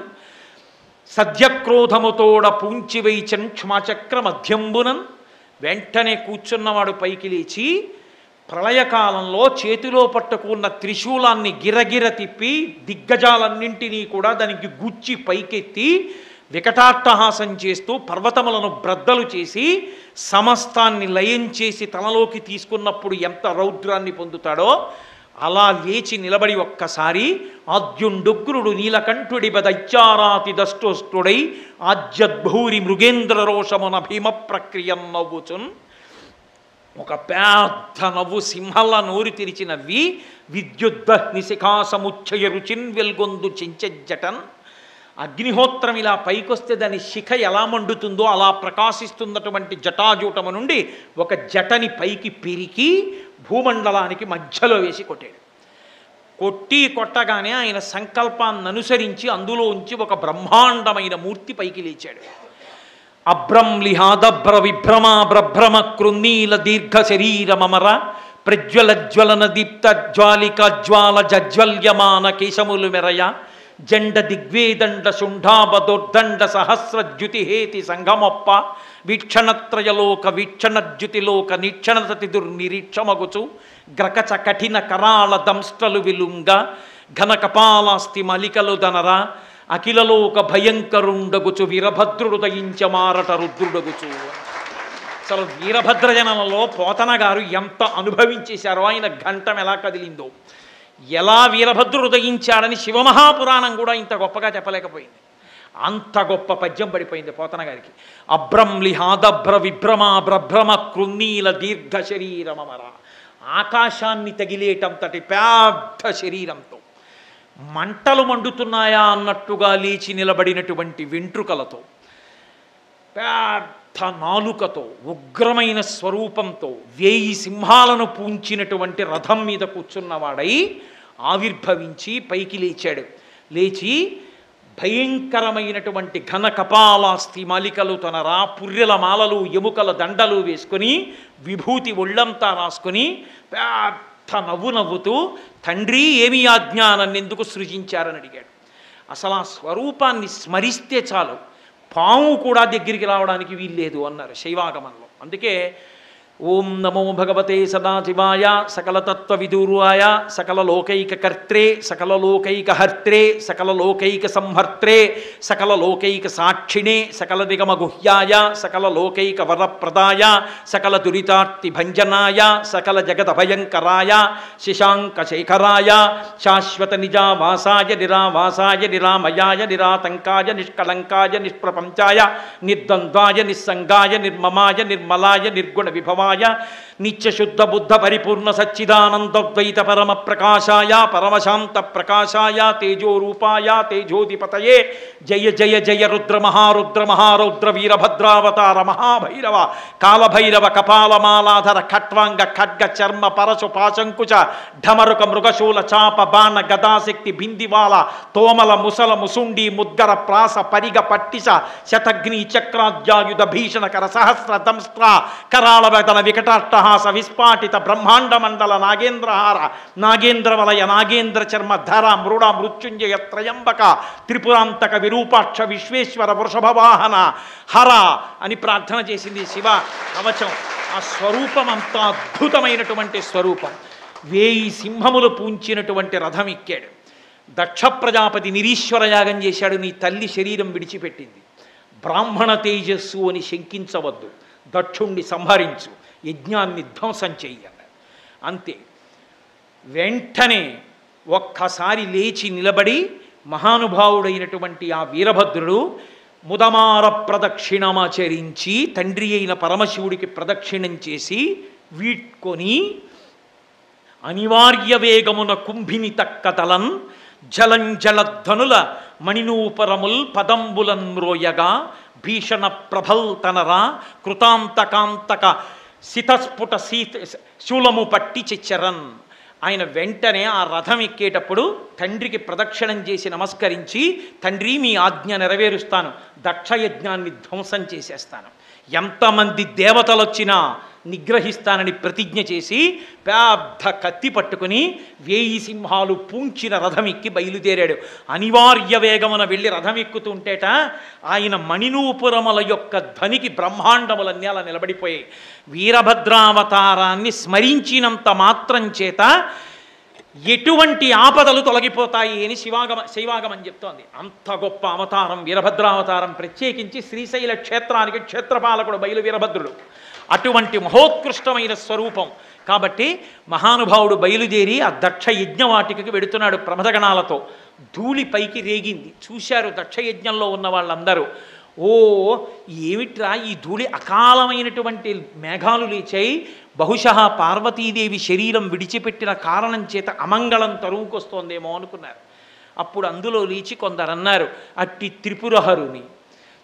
సద్యక్రోధముతోడ పూంచివైచన్ క్షమాచక్ర మధ్యంబునన్. వెంటనే కూర్చున్నవాడు పైకి లేచి ప్రళయకాలంలో చేతిలో పట్టుకున్న త్రిశూలాన్ని గిరగిర తిప్పి దిగ్గజాలన్నింటినీ కూడా దానికి గుచ్చి పైకెత్తి వికటాట్టహాసం చేస్తూ పర్వతములను బ్రద్దలు చేసి సమస్తాన్ని లయం చేసి తనలోకి తీసుకున్నప్పుడు ఎంత రౌద్రాన్ని పొందుతాడో అలా లేచి నిలబడి ఒక్కసారి ఆద్యుండుగ్రుడు నీలకంఠుడి బదైత్యారాతి దష్టోష్టుడై ఆజ్యద్భూరి మృగేంద్ర రోషమున భీమ ప్రక్రియం నవ్వుచున్ ఒక పెద్ద నవ్వు సింహల్ల నోరు తెరిచి నవ్వి విద్యుద్దగ్ని శిఖాసముచ్చయ రుచిన్ వెల్గొందు చించెజ్జటన్ అగ్నిహోత్రం ఇలా పైకొస్తే దాని శిఖ ఎలా మండుతుందో అలా ప్రకాశిస్తున్నటువంటి జటాజూటము నుండి ఒక జటని పైకి పెరికి భూమండలానికి మధ్యలో వేసి కొట్టాడు. కొట్టగానే ఆయన సంకల్పాన్ని అనుసరించి అందులోంచి ఒక బ్రహ్మాండమైన మూర్తి పైకి లేచాడు. అభ్రంలిహాదభ్ర విభ్రమా బ్రభ్రమ కృన్నీల దీర్ఘ శరీరమమర ప్రజ్వల జ్వలన దీప్త జ్వాలిక జ్వాల జజ్వల్యమాన కేశములు మెరయ జండ దిగ్వేదండ శుంఠాబదోర్దండ సహస్రద్యుతిహేతి సంగమొప్ప వీక్షణత్రయలోక వీక్షణద్యుతిలోక నీక్షణసతి దుర్నిరీక్షమగుచు గ్రకచ కఠిన కరాళ దంష్టలు విలుంగ ఘన కపాలాస్తి మలికలు దనర అఖిలలోక భయంకరుండగుచు వీరభద్రుడు దయించ మారట రుద్రుడగుచు. అసలు వీరభద్రజనంలో పోతన గారు ఎంత అనుభవించేశారో, ఆయన ఘంటం ఎలా కదిలిందో, ఎలా వీరభద్రుడు దయించాడని శివమహాపురాణం కూడా ఇంత గొప్పగా చెప్పలేకపోయింది. అంత గొప్ప పద్యం పడిపోయింది పోతన గారికి. అభ్రంలిహాదభ్ర విభ్రమ బ్రభ్రమ కృన్నీల దీర్ఘ శరీరమమర, ఆకాశాన్ని తగిలేటంతటి పెద్ద శరీరంతో మంటలు మండుతున్నాయా అన్నట్టుగా లేచి నిలబడినటువంటి వెంట్రుకలతో, పెద్ద నాలుకతో, ఉగ్రమైన స్వరూపంతో 1000 సింహాలను పూంచినటువంటి రథం మీద కూర్చున్నవాడై ఆవిర్భవించి పైకి లేచాడు. లేచి భయంకరమైనటువంటి ఘన కపాలాస్తి మాలికలు తనరా, పుర్రెల మాలలు ఎముకల దండలు వేసుకొని విభూతి ఒళ్ళంతా రాసుకొని పెద్ద నవ్వు నవ్వుతూ తండ్రి ఏమి ఆజ్ఞ నన్నెందుకు సృజించారని అడిగాడు. అసలు ఆ స్వరూపాన్ని స్మరిస్తే చాలు, పాము కూడా దగ్గరికి రావడానికి వీల్లేదు అన్నారు శైవాగమంలో. అందుకే ఓం నమో భగవతే సదాశివాయ సకలతత్వ విదూరాయ సకల లోకైక కర్త్రే సకల లోకైక హర్త్రే సకల లోకైక సంహర్త్రే సకల లోకైక సాక్షిణే సకల నిగమ గుహ్యాయ సకల లోకైక వరప్రదాయ సకల దురితార్తి భంజనాయ సకల జగద భయంకరాయ శశాంక శేఖరాయ శాశ్వత నిజావాసాయ నిరావాసాయ నిరామయాయ నిరాతంకాయ నిష్కళంకాయ నిష్ప్రపంచాయ నిర్ద్వంద్వాయ నిస్సంగాయ నిర్మమాయ నిర్మలాయ నిర్గుణ విభవాయ నిత్యశుద్ధ బుద్ధ పరిపూర్ణ సచ్చిదానందద్వైత పరమ ప్రకాశాయ పరమశాంత ప్రకాశాయ తేజోరూపాయ తేజోధిపతయే జయ జయ జయ రుద్ర మహారుద్ర మహారౌద్ర వీరభద్రావతార మహాభైరవ కాలభైరవ కపాలమాలాధర ఖట్వాంగ ఖడ్గ చర్మ పరశు పాశంకుచ ఢమరుక మృగశూల చాప బాణ గదాశక్తి బిందివాల తోమల ముసల ముసుండి ముద్గర ప్రాస పరిగ పట్టిస శతగ్ని చక్రాద్యాయుధ భీషణకర సహస్ర దంస్ట్ర కరాళ వేదన వికటాట్టహాస విస్ఫాటిత బ్రహ్మాండ మండల నాగేంద్రహార నాగేంద్ర వలయ నాగేంద్ర చర్మ ధర మృడ మృత్యుంజయ త్రయంబక త్రిపురాంతక విరూపాక్ష విశ్వేశ్వర వృషభవాహన హర అని ప్రార్థన చేసింది శివ కవచం. ఆ స్వరూపం అంత అద్భుతమైనటువంటి స్వరూపం. 1000 సింహములు పూంచినటువంటి రథం ఎక్కాడు. దక్ష ప్రజాపతి నిరీశ్వర యాగం చేశాడు. నీ తల్లి శరీరం విడిచిపెట్టింది, బ్రాహ్మణ తేజస్సు అని శంకించవద్దు, దక్షుణ్ణి సంహరించు, యజ్ఞాన్ని ధ్వంసం చెయ్యాలి. అంతే. వెంటనే ఒక్కసారి లేచి నిలబడి మహానుభావుడైనటువంటి ఆ వీరభద్రుడు ముదమార ప్రదక్షిణమాచరించి తండ్రి అయిన పరమశివుడికి ప్రదక్షిణం చేసి వీడ్కొని అనివార్య వేగమున కుంభిని తక్కతలన్ జలంజలధనుల మణినూపరముల్ పదంబులన్ మ్రోయగా భీషణ ప్రభల్తనరా కృతాంతకాంతక సితస్ఫుట శూలము పట్టి చిచ్చరన్. ఆయన వెంటనే ఆ రథం ఎక్కేటప్పుడు తండ్రికి ప్రదక్షిణం చేసి నమస్కరించి, తండ్రి మీ ఆజ్ఞ నెరవేరుస్తాను, దక్షయజ్ఞాన్ని ధ్వంసం చేసేస్తాను, ఎంతమంది దేవతలు వచ్చినా నిగ్రహిస్తానని ప్రతిజ్ఞ చేసి పెద్ద కత్తి పట్టుకుని 1000 సింహాలు పూంచిన రథం ఎక్కి బయలుదేరాడు. అనివార్య వేగమున వెళ్ళి రథం ఎక్కుతుంటేట ఆయన మణినూపురముల యొక్క ధ్వనికి బ్రహ్మాండములన్నీ అలా నిలబడిపోయాయి. వీరభద్రావతారాన్ని స్మరించినంత మాత్రం చేత ఎటువంటి ఆపదలు తొలగిపోతాయి అని శైవాగమం చెప్తోంది. అంత గొప్ప అవతారం వీరభద్రావతారం. ప్రత్యేకించి శ్రీశైల క్షేత్రానికి క్షేత్రపాలకుడు బయలు వీరభద్రుడు. అటువంటి మహోత్కృష్టమైన స్వరూపం. కాబట్టి మహానుభావుడు బయలుదేరి ఆ దక్ష యజ్ఞవాటికకి వెడుతున్నాడు ప్రమథగణాలతో. ధూళి పైకి రేగింది. చూశారు దక్షయజ్ఞంలో ఉన్న వాళ్ళందరూ. ఓ ఏమిట్రా ఈ ధూళి, అకాలమైనటువంటి మేఘాలు లేచాయి, బహుశः పార్వతీదేవి శరీరం విడిచిపెట్టిన కారణం చేత అమంగళం తరువుకొస్తోందేమో అనుకున్నారు. అప్పుడు అందులో లేచి కొందరన్నారు, అట్టి త్రిపురహరుని,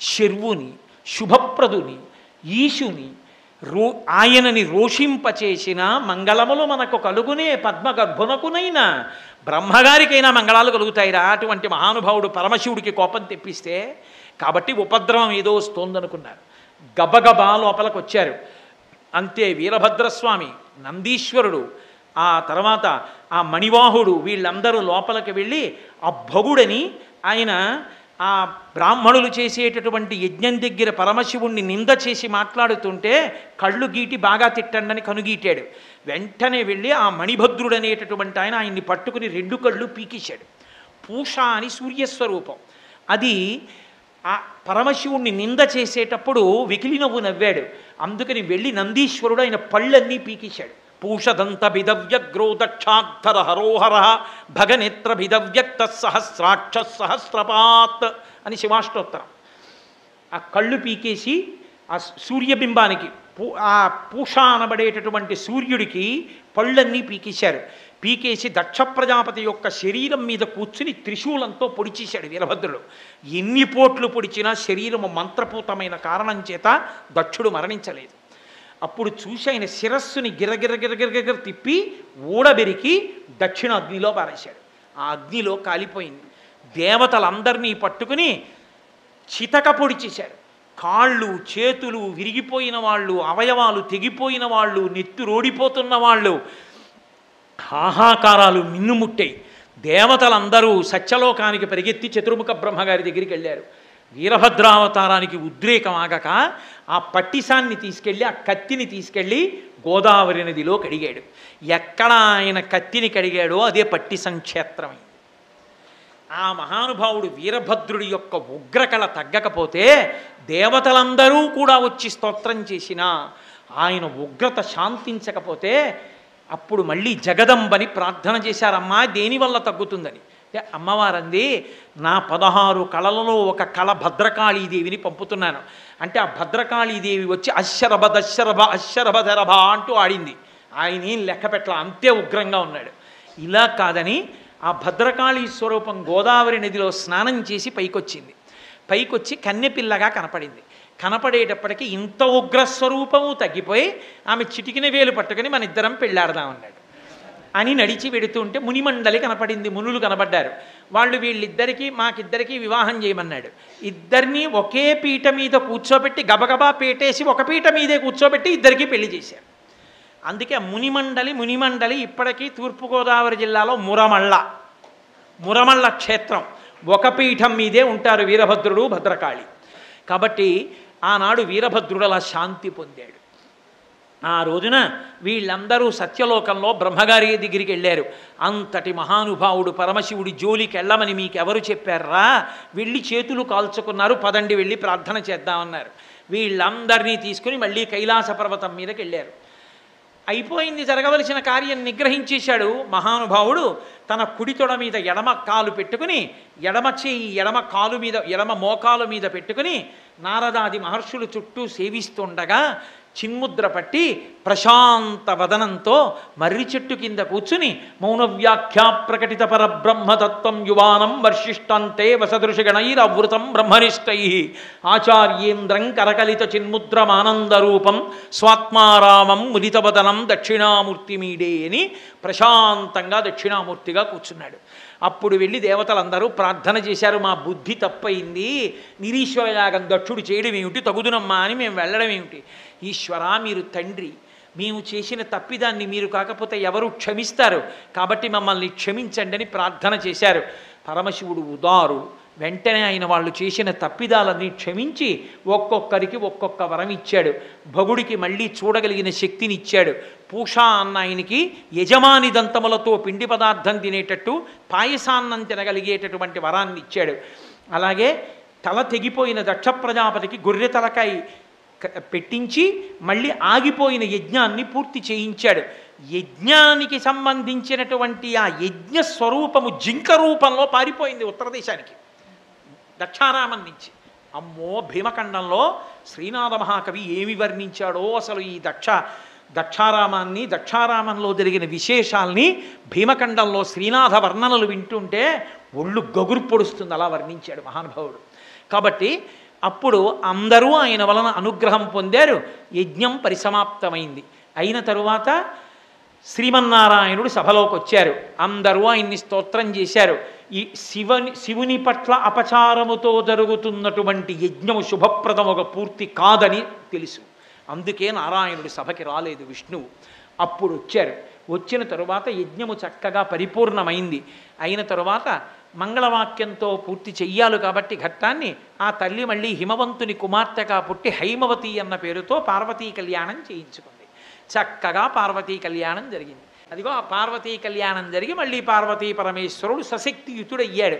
శర్వుని, శుభప్రదుని, ఈశుని ఆయనని రోషింపచేసిన మంగళములు మనకు కలుగునే పద్మగర్భునకునైనా బ్రహ్మగారికైనా మంగళాలు కలుగుతాయిరా. అటువంటి మహానుభావుడు పరమశివుడికి కోపం తెప్పిస్తే కాబట్టి ఉపద్రవం ఏదో వస్తోందనుకున్నారు. గబగబా లోపలికి వచ్చారు. అంతే వీరభద్రస్వామి, నందీశ్వరుడు, ఆ తర్వాత ఆ మణివాహుడు వీళ్ళందరూ లోపలికి వెళ్ళి ఆ భగుడని ఆయన ఆ బ్రాహ్మణులు చేసేటటువంటి యజ్ఞం దగ్గర పరమశివుణ్ణి నింద చేసి మాట్లాడుతుంటే కళ్ళు గీటి బాగా తిట్టండని కనుగీటాడు. వెంటనే వెళ్ళి ఆ మణిభద్రుడు అనేటటువంటి ఆయన్ని పట్టుకుని 2 కళ్ళు పీకేశాడు. పూష అని సూర్యస్వరూపం. అది ఆ పరమశివుణ్ణి నింద చేసేటప్పుడు వెకిలి నవ్వు నవ్వాడు. అందుకని వెళ్ళి నందీశ్వరుడు ఆయన పళ్ళన్నీ పీకేశాడు. పూషదంత భిదవ్యగ్రో దక్షాక్షర హరోహర భగనేత్ర భిదవ్యక్త సహస్రాక్ష సహస్రపాత్ అని శివాష్టోత్తరం. ఆ కళ్ళు పీకేసి ఆ సూర్యబింబానికి ఆ పూష అనబడేటటువంటి సూర్యుడికి పళ్ళన్నీ పీకేశారు. పీకేసి దక్ష ప్రజాపతి యొక్క శరీరం మీద కూర్చుని త్రిశూలంతో పొడిచేశాడు వీరభద్రుడు. ఎన్ని పోట్లు పొడిచినా శరీరము మంత్రపూతమైన కారణం చేత దక్షుడు మరణించలేదు. అప్పుడు చూసి ఆయన శిరస్సుని గిరగిరగిరగిరగిర తిప్పి ఊడబెరికి దక్షిణ అగ్నిలో పారేశాడు. ఆ అగ్నిలో కాలిపోయింది. దేవతలందరినీ పట్టుకుని చితక పొడిచేశాడు. కాళ్ళు చేతులు విరిగిపోయిన వాళ్ళు, అవయవాలు తెగిపోయిన వాళ్ళు, నెత్తురోడిపోతున్న వాళ్ళు, హాహాకారాలు మిన్నుముట్టాయి. దేవతలందరూ సత్యలోకానికి పరిగెత్తి చతుర్ముఖ బ్రహ్మగారి దగ్గరికి వెళ్ళారు. వీరభద్రావతారానికి ఉద్రేకం ఆగక ఆ పట్టిసాన్ని తీసుకెళ్ళి, ఆ కత్తిని తీసుకెళ్ళి గోదావరి నదిలో కడిగాడు. ఎక్కడ ఆయన కత్తిని కడిగాడో అదే పట్టిసం క్షేత్రమైంది. ఆ మహానుభావుడు వీరభద్రుడి యొక్క ఉగ్రకళ తగ్గకపోతే దేవతలందరూ కూడా వచ్చి స్తోత్రం చేసినా ఆయన ఉగ్రత శాంతించకపోతే అప్పుడు మళ్ళీ జగదంబని ప్రార్థన చేశారమ్మా దేనివల్ల తగ్గుతుందని. అమ్మవారంది, నా 16 కళలలో ఒక కళ భద్రకాళీదేవిని పంపుతున్నాను అంటే ఆ భద్రకాళీదేవి వచ్చి అశ్శరభ దశరభ అశ్శరభధరభ అంటూ ఆడింది. ఆయన ఏం లెక్క పెట్టల, అంతే ఉగ్రంగా ఉన్నాడు. ఇలా కాదని ఆ భద్రకాళీ స్వరూపం గోదావరి నదిలో స్నానం చేసి పైకొచ్చింది. పైకొచ్చి కన్నెపిల్లగా కనపడింది. కనపడేటప్పటికీ ఇంత ఉగ్రస్వరూపము తగ్గిపోయి ఆమె చిటికిన వేలు పట్టుకుని మన ఇద్దరం పెళ్ళాడదామన్నాడు అని నడిచి వెడుతుంటే మునిమండలి కనపడింది. మునులు కనబడ్డారు. వాళ్ళు వీళ్ళిద్దరికీ మాకిద్దరికీ వివాహం చేయమన్నాడు. ఇద్దరినీ ఒకే పీట మీద కూర్చోబెట్టి గబగబా పేటేసి ఒక పీట మీదే కూర్చోబెట్టి ఇద్దరికీ పెళ్లి చేశారు. అందుకే మునిమండలి ఇప్పటికీ తూర్పుగోదావరి జిల్లాలో మురమళ్ళ క్షేత్రం. ఒక పీఠం మీదే ఉంటారు వీరభద్రుడు భద్రకాళి. కాబట్టి ఆనాడు వీరభద్రుడు అలా శాంతి పొందాడు. ఆ రోజున వీళ్ళందరూ సత్యలోకంలో బ్రహ్మగారి దగ్గరికి వెళ్ళారు. అంతటి మహానుభావుడు పరమశివుడి జోలికి వెళ్ళమని మీకెవరు చెప్పారా? వెళ్ళి చేతులు కాల్చుకున్నారు. పదండి వెళ్ళి ప్రార్థన చేద్దామన్నారు. వీళ్ళందరినీ తీసుకుని మళ్ళీ కైలాస పర్వతం మీదకి వెళ్ళారు. అయిపోయింది, జరగవలసిన కార్యం నిగ్రహించేశాడు మహానుభావుడు. తన కుడి తొడ మీద ఎడమ కాలు పెట్టుకుని, ఎడమ చేయి ఎడమ కాలు మీద, ఎడమ మోకాలు మీద పెట్టుకుని నారదాది మహర్షులు చుట్టూ సేవిస్తుండగా చిన్ముద్ర పట్టి ప్రశాంత వదనంతో మర్రి చెట్టు కింద కూర్చుని మౌన వ్యాఖ్యా ప్రకటిత పరబ్రహ్మతత్వం యువానం వర్షిష్టంతే వసదృషగణైరవృతం బ్రహ్మనిష్టై ఆచార్యేంద్రం కరకలిత చిన్ముద్రమానందరూపం స్వాత్మారామం ముదితవదనం దక్షిణామూర్తిమీడే అని ప్రశాంతంగా దక్షిణామూర్తిగా కూర్చున్నాడు. అప్పుడు వెళ్ళి దేవతలందరూ ప్రార్థన చేశారు. మా బుద్ధి తప్పయింది, నిరీశ్వరయాగం దక్షుడు చేయడం ఏమిటి, తగుదునమ్మా అని మేము వెళ్ళడం ఏమిటి? ఈశ్వరా, మీరు తండ్రి, మేము చేసిన తప్పిదాన్ని మీరు కాకపోతే ఎవరు క్షమిస్తారు? కాబట్టి మమ్మల్ని క్షమించండి అని ప్రార్థన చేశారు. పరమశివుడు ఉదారుడు. వెంటనే ఆయన వాళ్ళు చేసిన తప్పిదాలన్నీ క్షమించి ఒక్కొక్కరికి ఒక్కొక్క వరం ఇచ్చాడు. భగుడికి మళ్ళీ చూడగలిగిన శక్తిని ఇచ్చాడు. పూషా అన్న ఆయనకి యజమాని దంతములతో పిండి పదార్థం తినేటట్టు పాయసాన్నం తినగలిగేటటువంటి వరాన్ని ఇచ్చాడు. అలాగే తల తెగిపోయిన దక్ష ప్రజాపతికి గొర్రె తలకాయ పెట్టించి మళ్ళీ ఆగిపోయిన యజ్ఞాన్ని పూర్తి చేయించాడు. యజ్ఞానికి సంబంధించినటువంటి ఆ యజ్ఞ స్వరూపము జింక రూపంలో పారిపోయింది ఉత్తర దేశానికి, దక్షారామం నుంచి. అమ్మో, భీమఖండంలో శ్రీనాథ మహాకవి ఏమి వర్ణించాడో అసలు ఈ దక్షారామాన్ని, దక్షారామంలో జరిగిన విశేషాల్ని భీమఖండంలో శ్రీనాథ వర్ణనలు వింటుంటే ఒళ్ళు గగురు పొడుస్తుంది, అలా వర్ణించాడు మహానుభావుడు. కాబట్టి అప్పుడు అందరూ ఆయన వలన అనుగ్రహం పొందారు. యజ్ఞం పరిసమాప్తమైంది. అయిన తరువాత శ్రీమన్నారాయణుడు సభలోకి వచ్చారు. అందరూ ఆయన్ని స్తోత్రం చేశారు. ఈ శివుని పట్ల అపచారముతో జరుగుతున్నటువంటి యజ్ఞము శుభప్రదముగా పూర్తి కాదని తెలుసు. అందుకే నారాయణుడు సభకి రాలేదు, విష్ణువు. అప్పుడు వచ్చారు. వచ్చిన తరువాత యజ్ఞము చక్కగా పరిపూర్ణమైంది. అయిన తరువాత మంగళవాక్యంతో పూర్తి చెయ్యాలి కాబట్టి ఘట్టాన్ని ఆ తల్లి మళ్ళీ హిమవంతుని కుమార్తెగా పుట్టి హైమవతి అన్న పేరుతో పార్వతీ కళ్యాణం చేయించుకుంది. చక్కగా పార్వతీ కళ్యాణం జరిగింది. అదిగో ఆ పార్వతీ కళ్యాణం జరిగి మళ్ళీ పార్వతీ పరమేశ్వరుడు సశక్తియుతుడయ్యాడు.